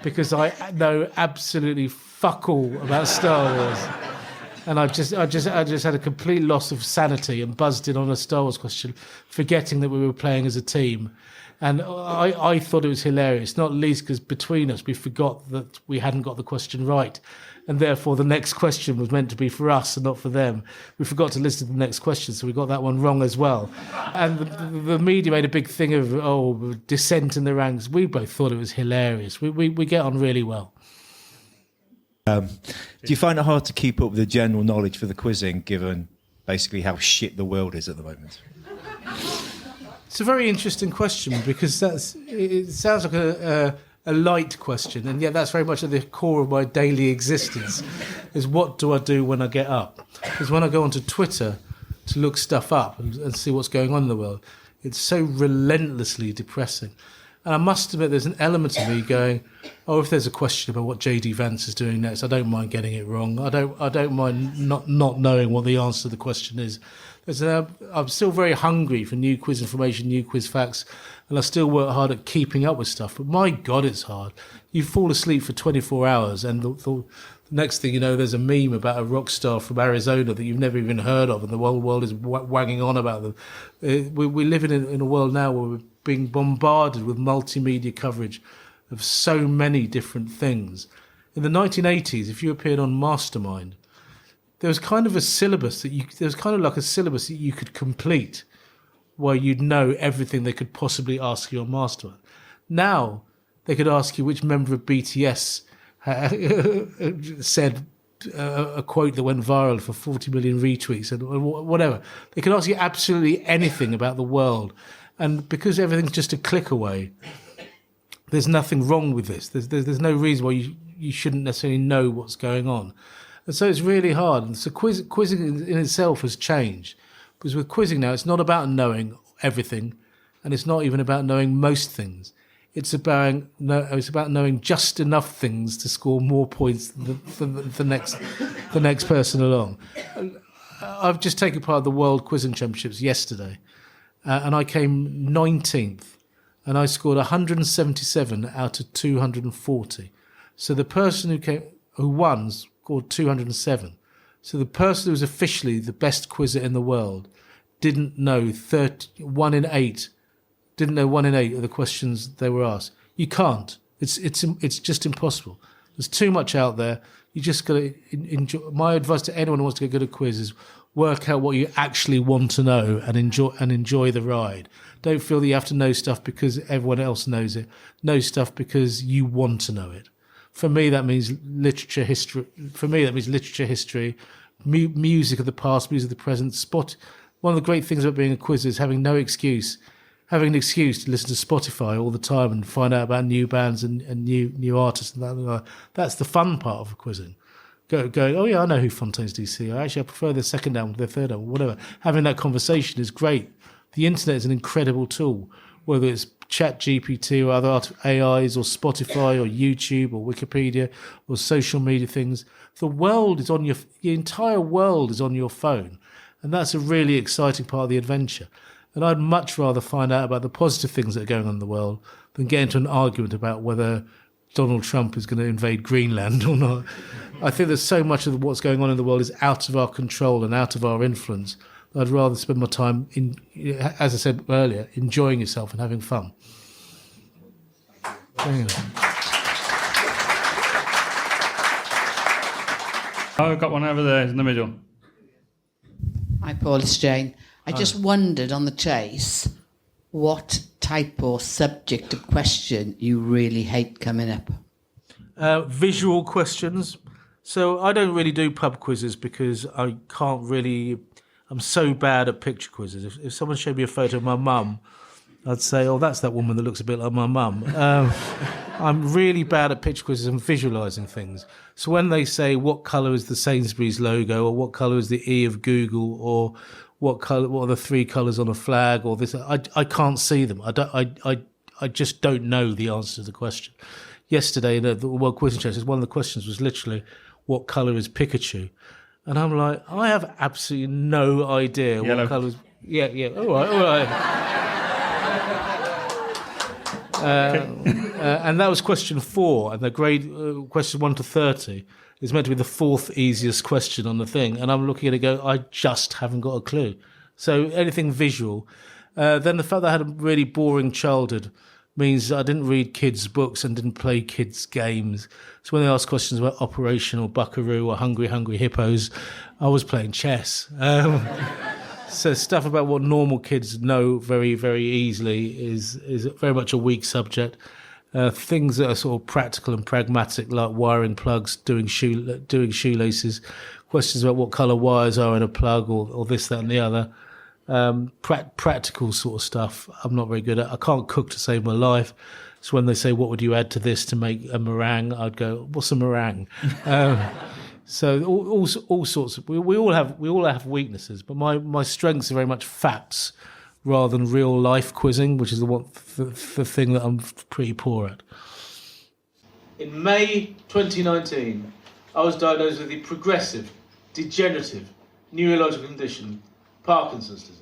because I know absolutely fuck all about Star Wars. And I just had a complete loss of sanity and buzzed in on a Star Wars question, forgetting that we were playing as a team. And I thought it was hilarious, not least because between us, we forgot that we hadn't got the question right. And therefore, the next question was meant to be for us and not for them. We forgot to listen to the next question, so we got that one wrong as well. And the media made a big thing of, dissent in the ranks. We both thought it was hilarious. We get on really well. Do you find it hard to keep up with the general knowledge for the quizzing, given basically how shit the world is at the moment? It's a very interesting question because it sounds like a light question, and yet that's very much at the core of my daily existence, is what do I do when I get up? Because when I go onto Twitter to look stuff up and see what's going on in the world, it's so relentlessly depressing. And I must admit, there's an element of me going, oh, if there's a question about what J.D. Vance is doing next, I don't mind getting it wrong. I don't mind not knowing what the answer to the question is. I'm still very hungry for new quiz information, new quiz facts, and I still work hard at keeping up with stuff. But my God, it's hard. You fall asleep for 24 hours, and the next thing you know, there's a meme about a rock star from Arizona that you've never even heard of, and the whole world is wagging on about them. We live in a world now where we're being bombarded with multimedia coverage of so many different things. In the 1980s, if you appeared on Mastermind, there was kind of a syllabus that you could complete where you'd know everything they could possibly ask you on Mastermind. Now, they could ask you which member of BTS said a quote that went viral for 40 million retweets and whatever. They could ask you absolutely anything about the world. And because everything's just a click away, there's nothing wrong with this. There's no reason why you shouldn't necessarily know what's going on. And so it's really hard. And so quizzing in itself has changed. Because with quizzing now, it's not about knowing everything, and it's not even about knowing most things. It's about knowing just enough things to score more points than the next person along. I've just taken part of the World Quizzing Championships yesterday, and I came 19th, and I scored 177 out of 240. So the person who won scored 207. So the person who was officially the best quizzer in the world didn't know 1 in 8 of the questions they were asked. You can't. It's just impossible. There's too much out there. You just got to enjoy. My advice to anyone who wants to get good at quiz is work out what you actually want to know and enjoy the ride. Don't feel that you have to know stuff because everyone else knows it. Know stuff because you want to know it. For me, that means literature history. Music of the past, music of the present. One of the great things about being a quizzer is having an excuse to listen to Spotify all the time and find out about new bands and new artists and that. That's the fun part of quizzing. Going, oh yeah, I know who Fontaine's DC are. Actually, I prefer their second album to their third album, whatever. Having that conversation is great. The internet is an incredible tool, whether it's ChatGPT or other AIs or Spotify or YouTube or Wikipedia or social media things. The entire world is on your phone. And that's a really exciting part of the adventure. And I'd much rather find out about the positive things that are going on in the world than get into an argument about whether Donald Trump is going to invade Greenland or not. I think there's so much of what's going on in the world is out of our control and out of our influence. I'd rather spend my time, as I said earlier, enjoying yourself and having fun. Anyway. Oh, I've got one over there in the middle. Hi, Paul, it's Jane. I just wondered on the chase what type or subject of question you really hate coming up. Visual questions. So I don't really do pub quizzes because I can't really... I'm so bad at picture quizzes. If someone showed me a photo of my mum, I'd say, oh, that's that woman that looks a bit like my mum. I'm really bad at picture quizzes and visualising things. So when they say, what colour is the Sainsbury's logo, or what colour is the E of Google, or what are the 3 colours on a flag, or this, I can't see them. I just don't know the answer to the question. Yesterday, the World Quizzing Championships, one of the questions was literally, what colour is Pikachu? And I'm like, I have absolutely no idea Yellow. what colours... Yeah, all right. And that was question 4, and the grade question 1 to 30 is meant to be the 4th easiest question on the thing. And I'm looking at it and go, I just haven't got a clue. So anything visual. Then the fact that I had a really boring childhood means I didn't read kids' books and didn't play kids' games. So when they asked questions about Operation or Buckaroo or Hungry Hungry Hippos, I was playing chess. So stuff about what normal kids know very, very easily is very much a weak subject. Things that are sort of practical and pragmatic, like wiring plugs, doing shoelaces, questions about what colour wires are in a plug, or this, that, and the other. Practical sort of stuff I'm not very good at. I can't cook to save my life. So when they say, what would you add to this to make a meringue, I'd go, what's a meringue? So all sorts of, we all have weaknesses, but my strengths are very much facts rather than real life quizzing, which is the thing that I'm pretty poor at. In May 2019, I was diagnosed with the progressive, degenerative, neurological condition, Parkinson's disease.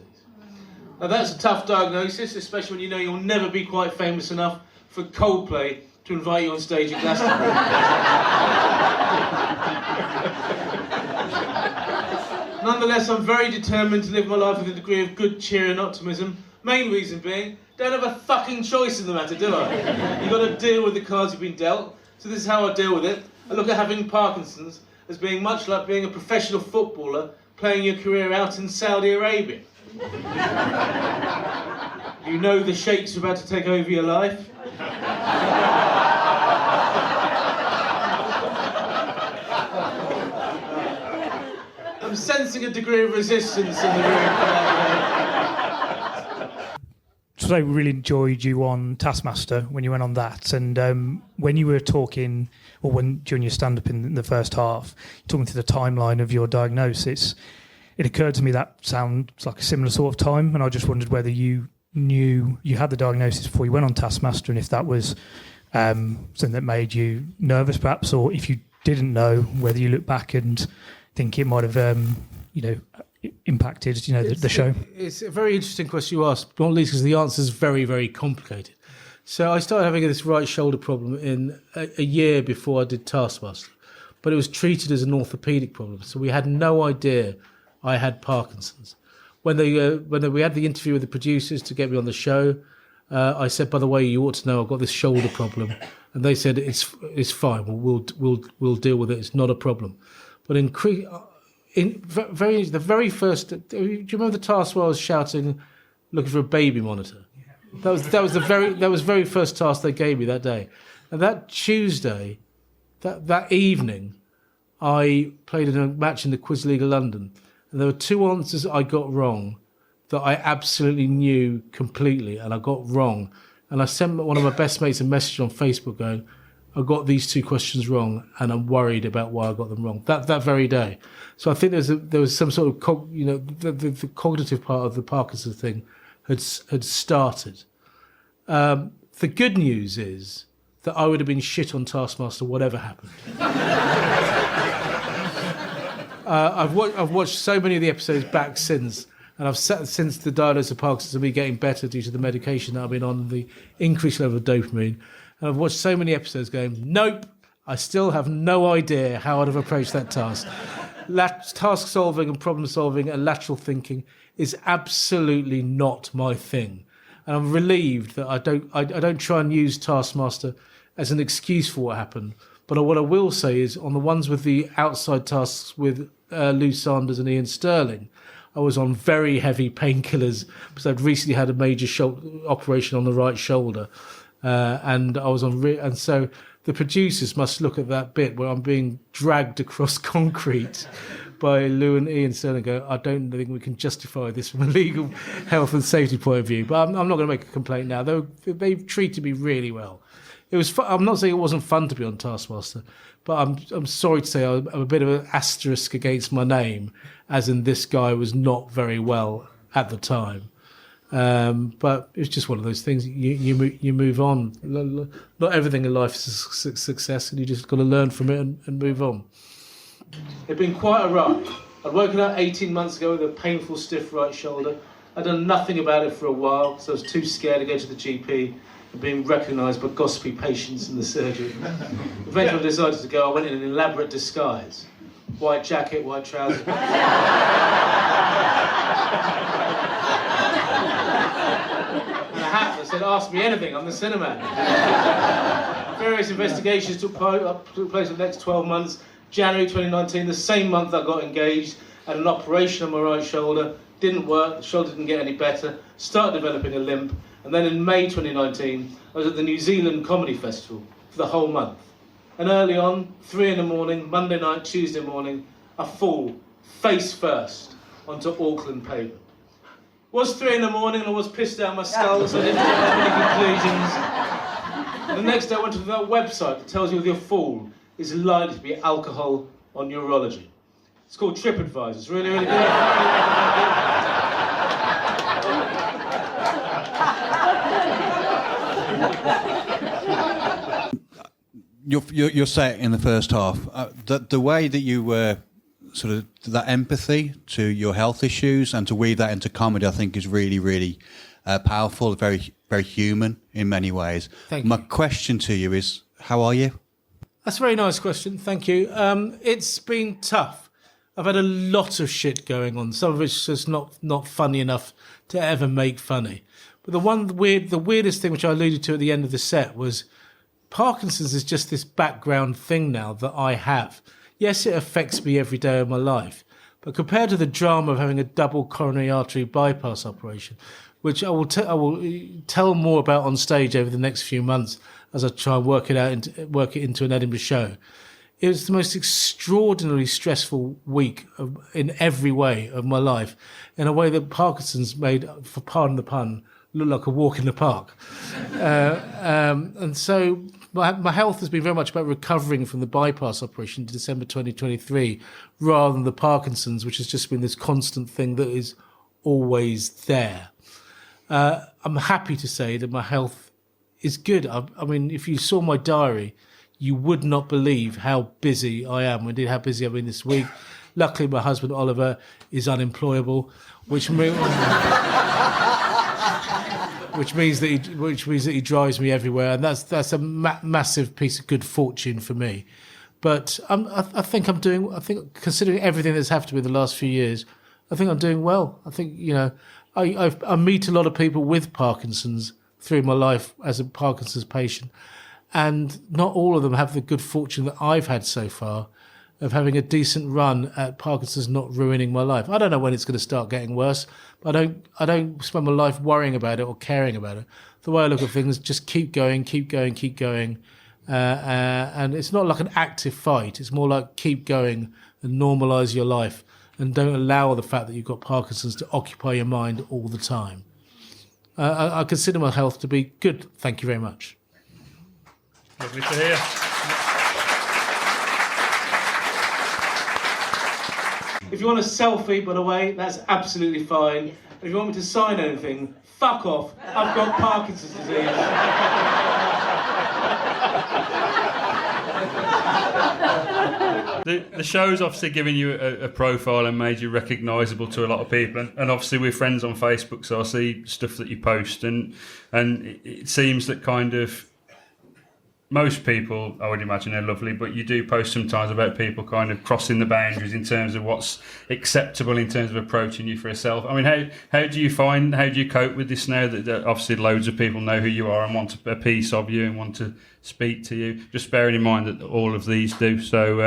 Now that's a tough diagnosis, especially when you know you'll never be quite famous enough for Coldplay to invite you on stage at Glastonbury. Nonetheless, I'm very determined to live my life with a degree of good cheer and optimism. Main reason being, don't have a fucking choice in the matter, do I? You've got to deal with the cards you've been dealt. So this is how I deal with it. I look at having Parkinson's as being much like being a professional footballer playing your career out in Saudi Arabia. You know the sheikhs are about to take over your life. I'm sensing a degree of resistance in the room. So I really enjoyed you on Taskmaster when you went on that, and when you were talking, or when during your stand-up in the first half, talking through the timeline of your diagnosis, it occurred to me that sounds like a similar sort of time, and I just wondered whether you knew you had the diagnosis before you went on Taskmaster, and if that was something that made you nervous, perhaps, or if you didn't know, whether you look back and think it might have, impacted, the show. It's a very interesting question you asked, not least because the answer is very, very complicated. So I started having this right shoulder problem in a year before I did Taskmaster, but it was treated as an orthopaedic problem. So we had no idea I had Parkinson's. When we had the interview with the producers to get me on the show, I said, by the way, you ought to know I've got this shoulder problem, and they said it's fine. We'll deal with it. It's not a problem. But the very first, do you remember the task where I was shouting, looking for a baby monitor? That was the very first task they gave me that day. And that Tuesday, that evening, I played in a match in the Quiz League of London, and there were two answers I got wrong that I absolutely knew completely, and I got wrong. And I sent one of my best mates a message on Facebook going, I got these two questions wrong, and I'm worried about why I got them wrong. That very day. So I think there was some sort of the cognitive part of the Parkinson thing had started. The good news is that I would have been shit on Taskmaster whatever happened. I've watched so many of the episodes back since, and I've sat since the diagnosis of Parkinson's and me getting better due to the medication that I've been on, the increased level of dopamine. And I've watched so many episodes going, nope, I still have no idea how I'd have approached that task. Task solving and problem solving and lateral thinking is absolutely not my thing. And I'm relieved that I don't try and use Taskmaster as an excuse for what happened. But what I will say is on the ones with the outside tasks with Lou Sanders and Ian Sterling, I was on very heavy painkillers because I'd recently had a major operation on the right shoulder. And I was on, and so the producers must look at that bit where I'm being dragged across concrete by Lou and Ian Sterling and go, I don't think we can justify this from a legal health and safety point of view. But I'm not going to make a complaint now. They've treated me really well. It was fun. I'm not saying it wasn't fun to be on Taskmaster, but I'm sorry to say I'm a bit of an asterisk against my name, as in this guy was not very well at the time. But it's just one of those things. You move on. Not everything in life is a success, and you just got to learn from it and move on. It's been quite a ride. I'd woken up 18 months ago with a painful, stiff right shoulder. I'd done nothing about it for a while, so I was too scared to go to the GP and being recognised by gossipy patients in the surgery. Eventually I decided to go. I went in an elaborate disguise. White jacket, white trousers. And a hat that said, ask me anything, I'm the Sinnerman. Various investigations took place in the next 12 months. January 2019, the same month I got engaged, had an operation on my right shoulder, didn't work, the shoulder didn't get any better, started developing a limp, and then in May 2019, I was at the New Zealand Comedy Festival for the whole month. And early on, 3 a.m, Monday night, Tuesday morning, I fall face first onto Auckland pavement. It was 3 a.m, and I was pissed out my skull, so I didn't draw any conclusions. And the next day I went to that website that tells you if your fall is likely to be alcohol or neurology. It's called TripAdvisor. It's really, really good. You're set in the first half. The way that you were sort of that empathy to your health issues and to weave that into comedy, I think is really, really powerful, very, very human in many ways. Thank you. My question to you is, how are you? That's a very nice question. Thank you. It's been tough. I've had a lot of shit going on. Some of it's just not funny enough to ever make funny. But the weirdest thing which I alluded to at the end of the set was Parkinson's is just this background thing now that I have. Yes, it affects me every day of my life, but compared to the drama of having a double coronary artery bypass operation, which I will tell more about on stage over the next few months as I try and work it into an Edinburgh show. It was the most extraordinarily stressful week in every way of my life, in a way that Parkinson's made, for pardon the pun, look like a walk in the park. And so my health has been very much about recovering from the bypass operation to December 2023, rather than the Parkinson's, which has just been this constant thing that is always there. I'm happy to say that my health is good. I mean, if you saw my diary, you would not believe how busy I am. Indeed, how busy I've been this week. Luckily, my husband Oliver is unemployable, which means that he drives me everywhere, and that's a massive piece of good fortune for me. But I think considering everything that's happened to me in the last few years, I think I'm doing well. I think I meet a lot of people with Parkinson's through my life as a Parkinson's patient, and not all of them have the good fortune that I've had so far of having a decent run at Parkinson's not ruining my life. I don't know when it's going to start getting worse, but I don't spend my life worrying about it or caring about it. The way I look at things, just keep going, and it's not like an active fight. It's more like keep going and normalise your life, and don't allow the fact that you've got Parkinson's to occupy your mind all the time. I consider my health to be good. Thank you very much. Lovely to hear. If you want a selfie, by the way, that's absolutely fine. If you want me to sign anything, fuck off. I've got Parkinson's disease. The show's obviously given you a profile and made you recognisable to a lot of people, and obviously we're friends on Facebook, so I see stuff that you post, and it seems that kind of most people, I would imagine, are lovely, but you do post sometimes about people kind of crossing the boundaries in terms of what's acceptable in terms of approaching you for a self. I mean, how do you cope with this now that obviously loads of people know who you are and want a piece of you and want to speak to you? Just bearing in mind that all of these do. So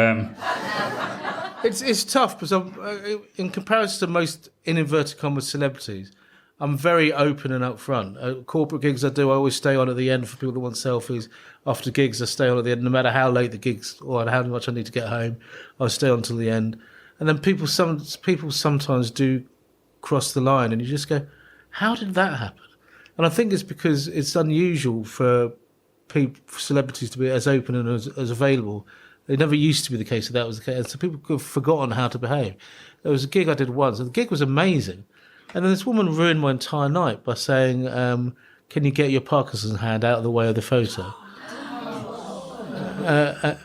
it's tough because in comparison to most, in inverted commas, celebrities, I'm very open and upfront. Corporate gigs I always stay on at the end for people that want selfies. After gigs, I stay on at the end, no matter how late the gigs or how much I need to get home. I stay on till the end. And then people sometimes do cross the line, and you just go, "How did that happen?" And I think it's because it's unusual for celebrities to be as open and as available. It never used to be the case that was the case. And so people have forgotten how to behave. There was a gig I did once, and the gig was amazing. And then this woman ruined my entire night by saying, "Can you get your Parkinson's hand out of the way of the photo?" I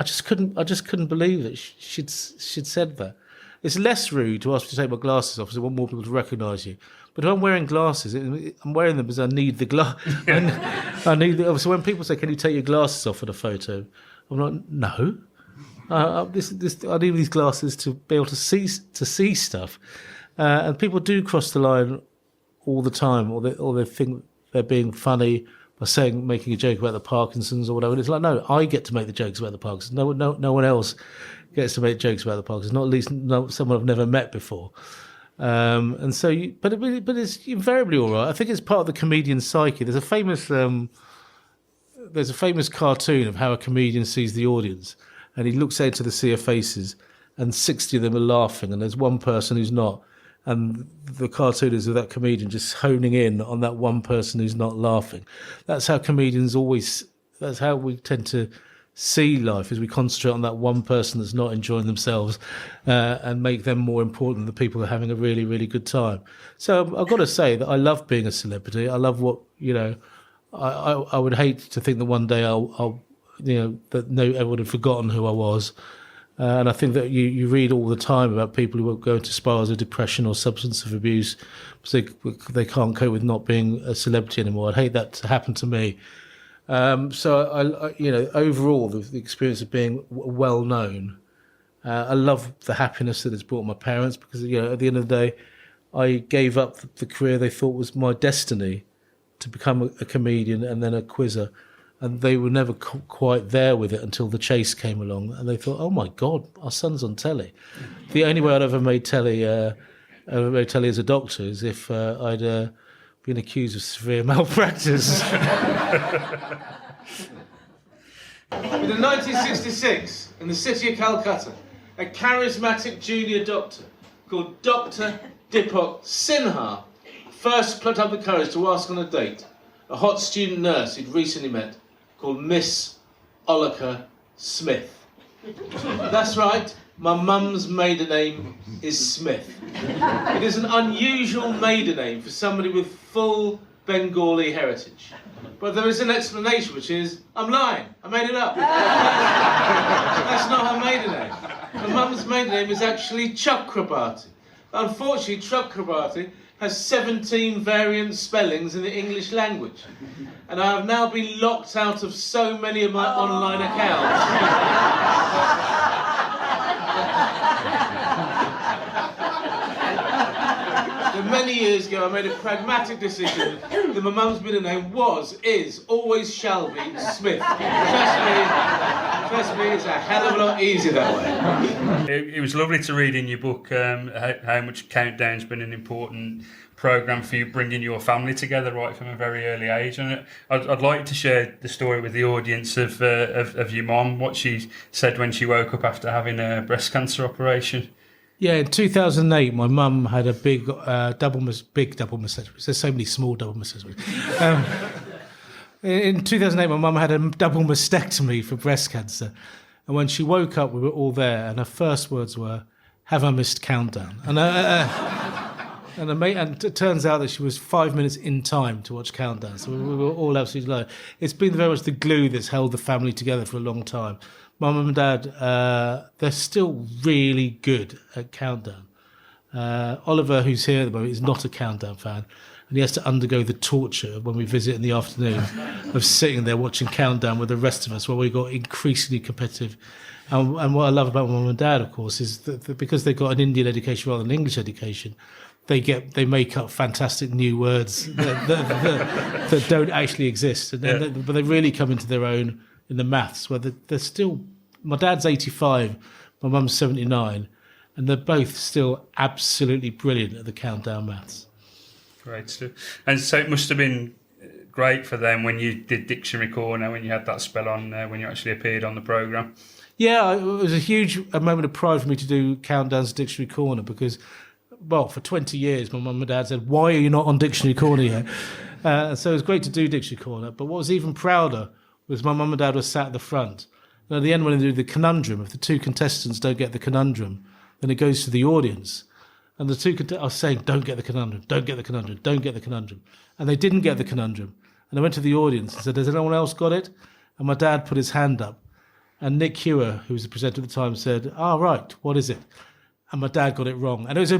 just couldn't believe that she'd said that. It's less rude to ask me to take my glasses off because I want more people to recognise you. But if I'm wearing glasses, I'm wearing them because I need the glass. I need the. So when people say, "Can you take your glasses off for a photo?" I'm like, "No." I need these glasses to be able to see stuff, and people do cross the line all the time, or they think they're being funny by making a joke about the Parkinson's or whatever. And it's like, no, I get to make the jokes about the Parkinson's. No one else gets to make jokes about the Parkinson's. Not at least someone I've never met before. And so, but it's invariably all right. I think it's part of the comedian's psyche. There's a famous cartoon of how a comedian sees the audience. And he looks out to the sea of faces, and 60 of them are laughing, and there's one person who's not. And the cartoon is of that comedian just honing in on that one person who's not laughing. That's how comedians that's how we tend to see life is we concentrate on that one person that's not enjoying themselves and make them more important than the people who are having a really, really good time. So I've got to say that I love being a celebrity. I love what, I would hate to think that one day I'll that everyone had forgotten who I was. And I think that you read all the time about people who go into spirals of depression or substance abuse because they can't cope with not being a celebrity anymore. I'd hate that to happen to me. So I overall, the experience of being well known, I love the happiness that it's brought my parents because at the end of the day, I gave up the career they thought was my destiny to become a comedian and then a quizzer. And they were never quite there with it until The Chase came along. And they thought, oh, my God, our son's on telly. The only way I'd ever made telly as a doctor is if I'd been accused of severe malpractice. In 1966, in the city of Calcutta, a charismatic junior doctor called Dr. Deepak Sinha first plucked up the courage to ask on a date a hot student nurse he'd recently met called Miss Olika Smith. That's right, my mum's maiden name is Smith. It is an unusual maiden name for somebody with full Bengali heritage. But there is an explanation, which is, I'm lying, I made it up. That's not her maiden name. My mum's maiden name is actually Chakrabarti. Unfortunately, Chakrabarti has 17 variant spellings in the English language. And I have now been locked out of so many of my online accounts. Many years ago, I made a pragmatic decision that my mum's middle name is, always shall be, Smith. Trust me, it's a hell of a lot easier that way. It was lovely to read in your book how much Countdown's been an important programme for you, bringing your family together right from a very early age. And I'd like to share the story with the audience of your mum, what she said when she woke up after having a breast cancer operation. Yeah, in 2008, my mum had a big double mastectomy. There's so many small double mastectomies. In 2008, my mum had a double mastectomy for breast cancer. And when she woke up, we were all there, and her first words were, "Have I missed Countdown?" And it turns out that she was 5 minutes in time to watch Countdown. So we were all absolutely delighted. It's been very much the glue that's held the family together for a long time. My mum and dad, they're still really good at Countdown. Oliver, who's here at the moment, is not a Countdown fan, and he has to undergo the torture when we visit in the afternoon of sitting there watching Countdown with the rest of us while we got increasingly competitive. And what I love about my mum and dad, of course, is that because they've got an Indian education rather than an English education, they make up fantastic new words that don't actually exist, but they really come into their own in the maths, where they're still, my dad's 85, my mum's 79, and they're both still absolutely brilliant at the Countdown maths. Great stuff. And so it must have been great for them when you did Dictionary Corner, when you had that spell on, when you actually appeared on the programme. Yeah, it was a moment of pride for me to do Countdown's Dictionary Corner because, well, for 20 years, my mum and dad said, "Why are you not on Dictionary Corner yet?" So it was great to do Dictionary Corner, but what was even prouder was my mum and dad were sat at the front. And at the end, when they do the conundrum, if the two contestants don't get the conundrum, then it goes to the audience. And the two contestants are saying, "Don't get the conundrum, don't get the conundrum, don't get the conundrum." And they didn't get the conundrum. And they went to the audience and said, "Has anyone else got it?" And my dad put his hand up. And Nick Hewer, who was the presenter at the time, said, right, what is it?" And my dad got it wrong. And it was a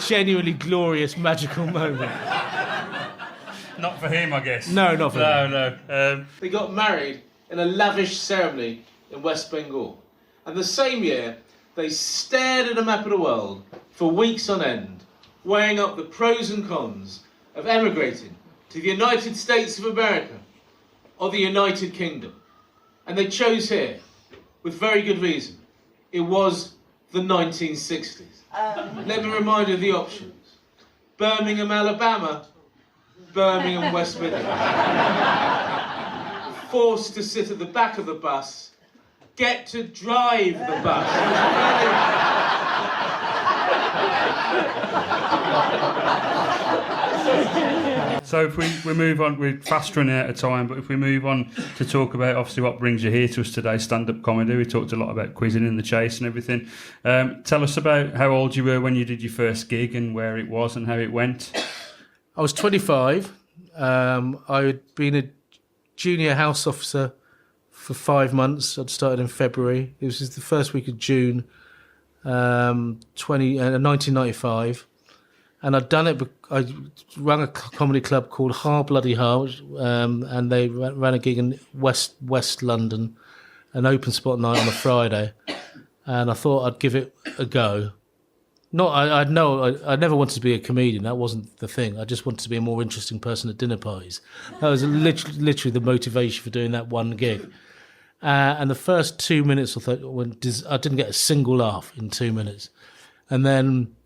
genuinely glorious, magical moment. Not for him, I guess. No, not for him. No. They got married in a lavish ceremony in West Bengal. And the same year, they stared at a map of the world for weeks on end, weighing up the pros and cons of emigrating to the United States of America or the United Kingdom. And they chose here, with very good reason. It was the 1960s. Let me remind you of the options. Birmingham, Alabama, Birmingham, West Midlands. Forced to sit at the back of the bus, get to drive the bus. So if we move on, we're fast running out of time, but if we move on to talk about obviously what brings you here to us today, stand-up comedy. We talked a lot about quizzing and the chase and everything. Tell us about how old you were when you did your first gig and where it was and how it went. I was 25. I'd been a junior house officer for 5 months. I'd started in February. It was just the first week of June, 1995. And I'd done it. I ran a comedy club called Har Bloody Har, and they ran a gig in West London, an open spot night on a Friday. And I thought I'd give it a go. I never wanted to be a comedian. That wasn't the thing. I just wanted to be a more interesting person at dinner parties. That was literally the motivation for doing that one gig. And the first 2 minutes, I didn't get a single laugh in 2 minutes, and then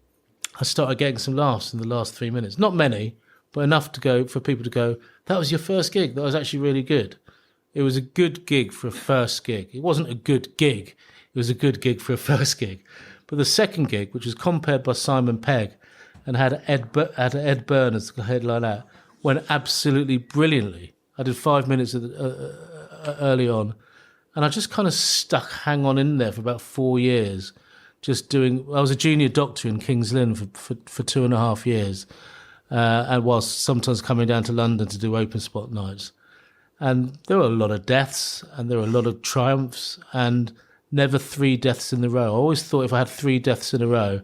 I started getting some laughs in the last 3 minutes. Not many, but enough for people to go, "That was your first gig. That was actually really good." It was a good gig for a first gig. It wasn't a good gig. It was a good gig for a first gig. But the second gig, which was compared by Simon Pegg and had Ed Byrne as the headliner, went absolutely brilliantly. I did 5 minutes early on, and I just kind of hang on in there for about 4 years. I was a junior doctor in King's Lynn for 2.5 years, and whilst sometimes coming down to London to do open spot nights. And there were a lot of deaths, and there were a lot of triumphs, and never 3 deaths in a row. I always thought if I had 3 deaths in a row,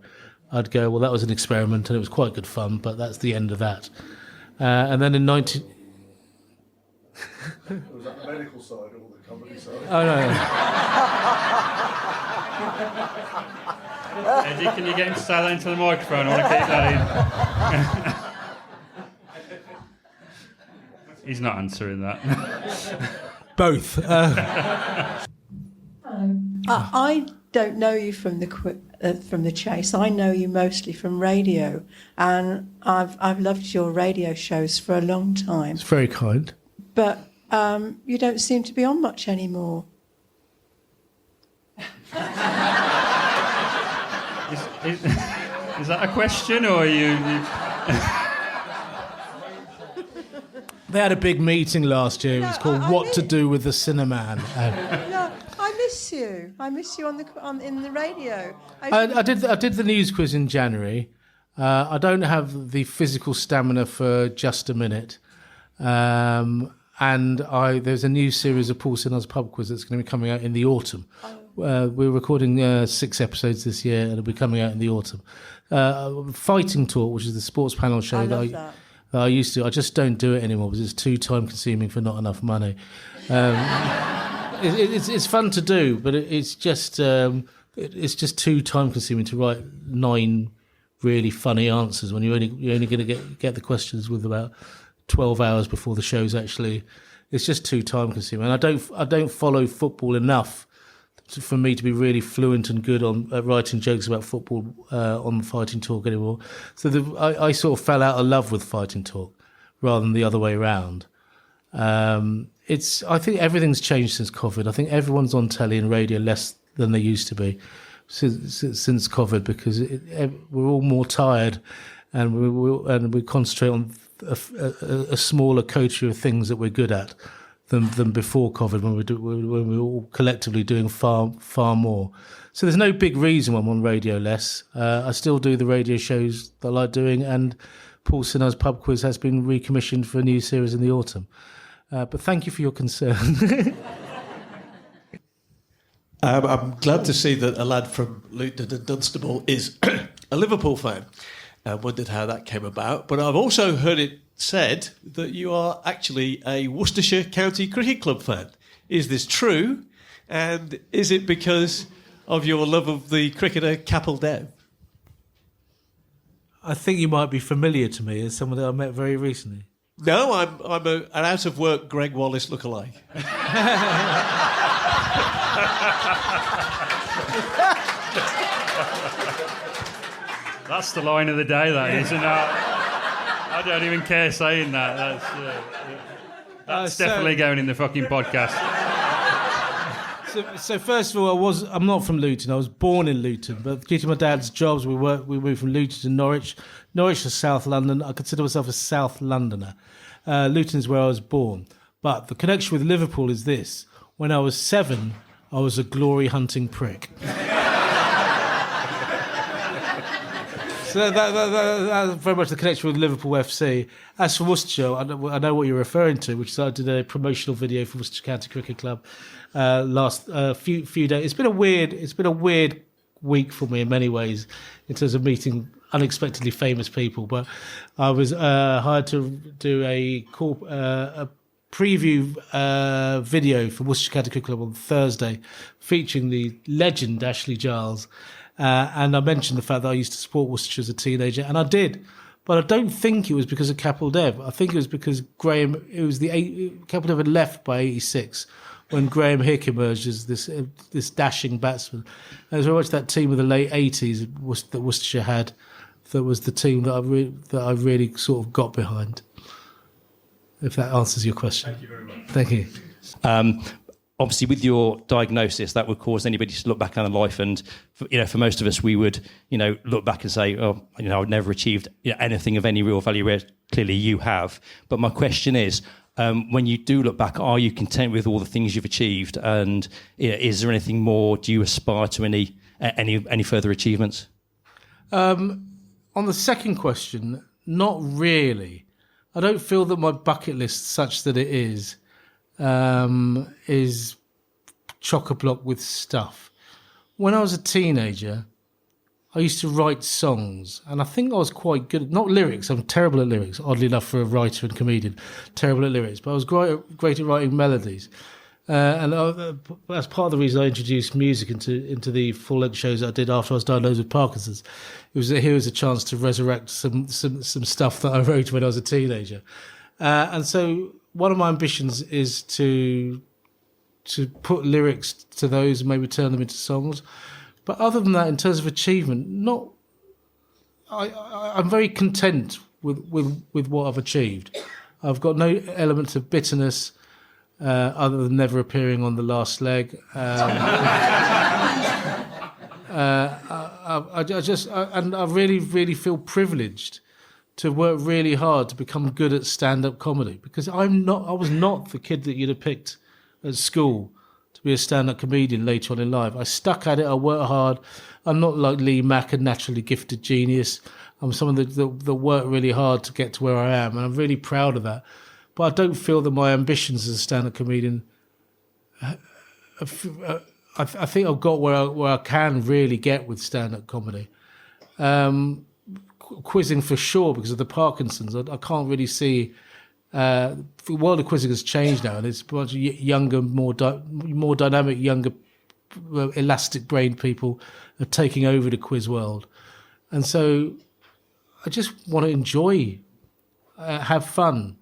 I'd go, well, that was an experiment, and it was quite good fun, but that's the end of that. And then in Was that the medical side or the comedy side? Oh, no. Eddie, can you get him to say that into the microphone? I want to keep that in. He's not answering that. Both. I don't know you from the chase. I know you mostly from radio, and I've loved your radio shows for a long time. It's very kind. But you don't seem to be on much anymore. Is that a question, or are you... They had a big meeting last year. It was called "What to Do with the Sinnerman." No, I miss you. I miss you in the radio. I did the news quiz in January. I don't have the physical stamina for just a minute. And there's a new series of Paul Sinner's pub quiz that's going to be coming out in the autumn. We're recording 6 episodes this year, and it'll be coming out in the autumn. Fighting Talk, which is the sports panel show that I used to. I just don't do it anymore because it's too time consuming for not enough money. It's fun to do, but it's just too time consuming to write 9 really funny answers when you're only going to get the questions with about 12 hours before the show's actually. It's just too time consuming, and I don't follow football enough for me to be really fluent and good at writing jokes about football on Fighting Talk anymore. So I sort of fell out of love with Fighting Talk rather than the other way around. I think everything's changed since COVID. I think everyone's on telly and radio less than they used to be since COVID, because we're all more tired, and we concentrate on a smaller coterie of things that we're good at than before COVID, when we were all collectively doing far more. So there's no big reason why I'm on radio less. I still do the radio shows that I like doing, and Paul Sinner's pub quiz has been recommissioned for a new series in the autumn. But thank you for your concern. I'm glad to see that a lad from Luton and Dunstable is a Liverpool fan. I wondered how that came about. But I've also heard it said that you are actually a Worcestershire County Cricket Club fan. Is this true? And is it because of your love of the cricketer Capel Dev? I think you might be familiar to me as someone that I met very recently. No, I'm an out-of-work Greg Wallace lookalike. That's the line of the day, that is. And I don't even care saying that. That's definitely going in the fucking podcast. So first of all, I'm not from Luton. I was born in Luton, but due to my dad's jobs, we moved from Luton to Norwich. Norwich to South London. I consider myself a South Londoner. Luton is where I was born. But the connection with Liverpool is this. When I was 7, I was a glory-hunting prick. So that's very much the connection with Liverpool FC. As for Worcestershire, I know what you're referring to, which is I did a promotional video for Worcestershire County Cricket Club last few days. It's been a weird week for me in many ways in terms of meeting unexpectedly famous people. But I was hired to do a preview video for Worcestershire County Cricket Club on Thursday, featuring the legend Ashley Giles. And I mentioned the fact that I used to support Worcestershire as a teenager, and I did. But I don't think it was because of Capel Dev. I think it was because Capel Dev had left by 86 when Graham Hick emerged as this dashing batsman. And it was very much that team of the late 80s that Worcestershire had that was the team that I really sort of got behind. If that answers your question. Thank you very much. Thank you. Obviously, with your diagnosis, that would cause anybody to look back on their life, and for most of us, we would look back and say, "Oh, I've never achieved anything of any real value." Where clearly you have. But my question is, when you do look back, are you content with all the things you've achieved? And is there anything more? Do you aspire to any further achievements? On the second question, not really. I don't feel that my bucket list, such that it is chock-a-block with stuff. When I was a teenager, I used to write songs, and I think I was quite good at, not lyrics, I'm terrible at lyrics, oddly enough for a writer and comedian, terrible at lyrics, but I was great at writing melodies. And that's part of the reason I introduced music into the full-length shows that I did after I was diagnosed with Parkinson's. Here was a chance to resurrect some stuff that I wrote when I was a teenager. And so one of my ambitions is to put lyrics to those and maybe turn them into songs. But other than that, in terms of achievement, I'm very content with what I've achieved. I've got no element of bitterness other than never appearing on the last leg. I really, really feel privileged to work really hard to become good at stand-up comedy, because I was not the kid that you'd have picked at school to be a stand-up comedian later on in life. I stuck at it, I worked hard. I'm not like Lee Mack, a naturally gifted genius. I'm someone that worked really hard to get to where I am, and I'm really proud of that. But I don't feel that my ambitions as a stand-up comedian, I think I've got where I can really get with stand-up comedy. Quizzing for sure, because of the Parkinson's, I can't really see. The world of quizzing has changed now, and it's a bunch of younger, more dynamic, younger, elastic-brained people are taking over the quiz world, and so I just want to enjoy, have fun,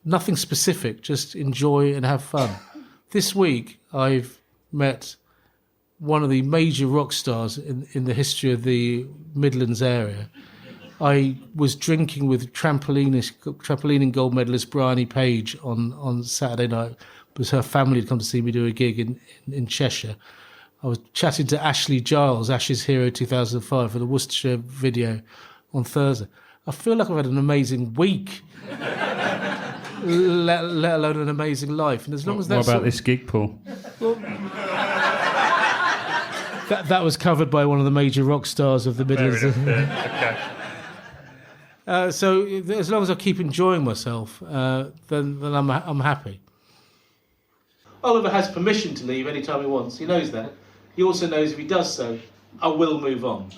nothing specific, just enjoy and have fun. This week, I've met one of the major rock stars in the history of the Midlands area. I was drinking with trampolining gold medalist Bryony Page on Saturday night, because her family had come to see me do a gig in Cheshire. I was chatting to Ashley Giles, Ash's Hero 2005, for the Worcestershire video on Thursday. I feel like I've had an amazing week, let alone an amazing life. And as long as that's what about this gig, Paul? Well, that was covered by one of the major rock stars of the Midlands. Okay. So as long as I keep enjoying myself, then I'm happy. Oliver has permission to leave any time he wants. He knows that. He also knows if he does so, I will move on.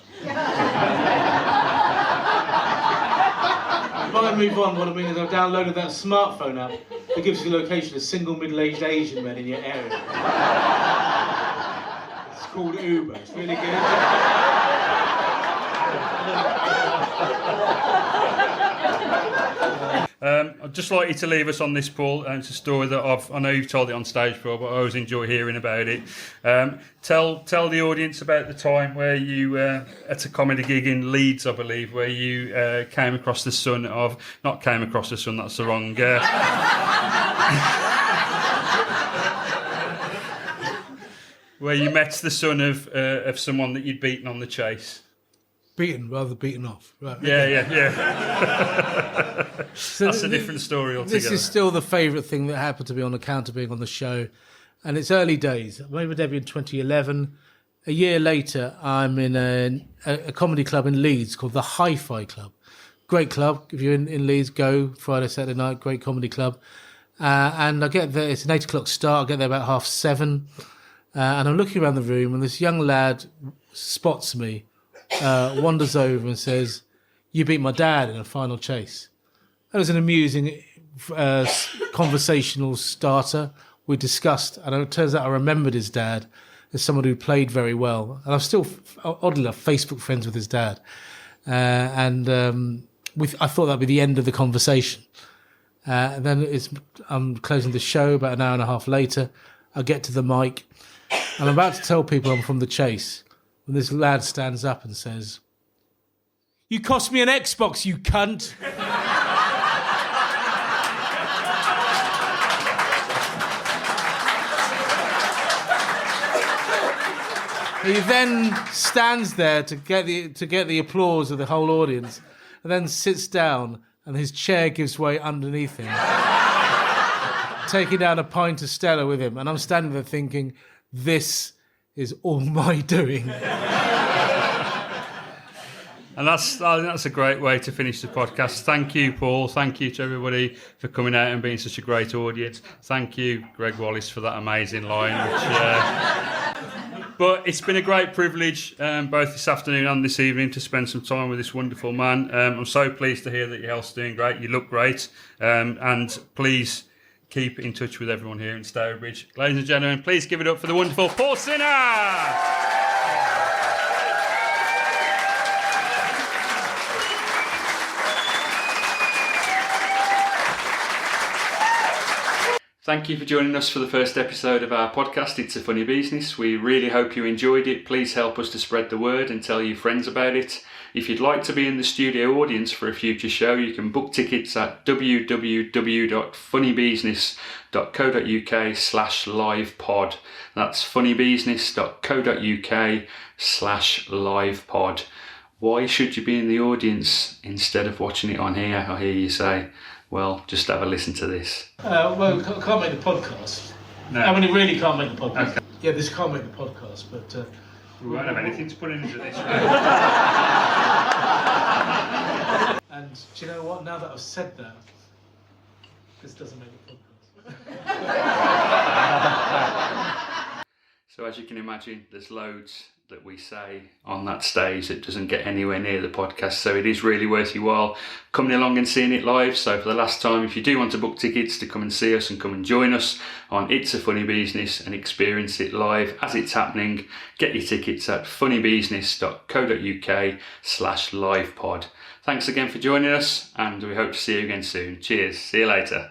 By move on, what I mean is I've downloaded that smartphone app that gives you the location of single middle-aged Asian men in your area. It's called Uber. It's really good. I'd just like you to leave us on this, Paul. It's a story that I know you've told it on stage before, but I always enjoy hearing about it. Tell the audience about the time where you, at a comedy gig in Leeds, I believe, where you came across the son of... Not came across the son, that's the wrong... where you met the son of someone that you'd beaten on the chase. Beaten rather than beaten off. Right. Yeah. So That's a different story altogether. This is still the favourite thing that happened to me on account of being on the show. And it's early days. I made my debut in 2011. A year later, I'm in a comedy club in Leeds called the Hi-Fi Club. Great club. If you're in Leeds, go Friday, Saturday night. Great comedy club. And I get there. It's an 8 o'clock start. I get there about 7:30. And I'm looking around the room, and this young lad spots me, wanders over and says, "You beat my dad in a final chase." That was an amusing conversational starter. We discussed, and it turns out I remembered his dad as someone who played very well. And I'm still, oddly enough, Facebook friends with his dad. I thought that'd be the end of the conversation. And then I'm closing the show about an hour and a half later. I get to the mic. I'm about to tell people I'm from the chase when this lad stands up and says, "You cost me an Xbox, you cunt." He then stands there to get the applause of the whole audience, and then sits down, and his chair gives way underneath him, taking down a pint of Stella with him. And I'm standing there thinking, this is all my doing. And I think that's a great way to finish the podcast. Thank you, Paul. Thank you to everybody for coming out and being such a great audience. Thank you, Greg Wallace, for that amazing line. But it's been a great privilege, both this afternoon and this evening, to spend some time with this wonderful man. I'm so pleased to hear that your health's doing great. You look great. And please keep in touch with everyone here in Stourbridge. Ladies and gentlemen, please give it up for the wonderful Paul Sinha! Thank you for joining us for the first episode of our podcast, It's a Funny Business. We really hope you enjoyed it. Please help us to spread the word and tell your friends about it. If you'd like to be in the studio audience for a future show, you can book tickets at www.funnybusiness.co.uk/livepod. That's funnybusiness.co.uk/livepod. Why should you be in the audience instead of watching it on here? I hear you say. Well, just have a listen to this. Well, can't make the podcast. No. I mean, it really can't make the podcast. Okay. Yeah, this can't make the podcast, but... We won't have anything to put into this, right? And do you know what? Now that I've said that, this doesn't make the podcast. So as you can imagine, there's loads that we say on that stage that doesn't get anywhere near the podcast, so it is really worth your while coming along and seeing it live. So for the last time, if you do want to book tickets to come and see us and come and join us on It's a Funny Business and experience it live as it's happening, get your tickets at funnybusiness.co.uk/livepod. Thanks again for joining us, and we hope to see you again soon. Cheers, see you later.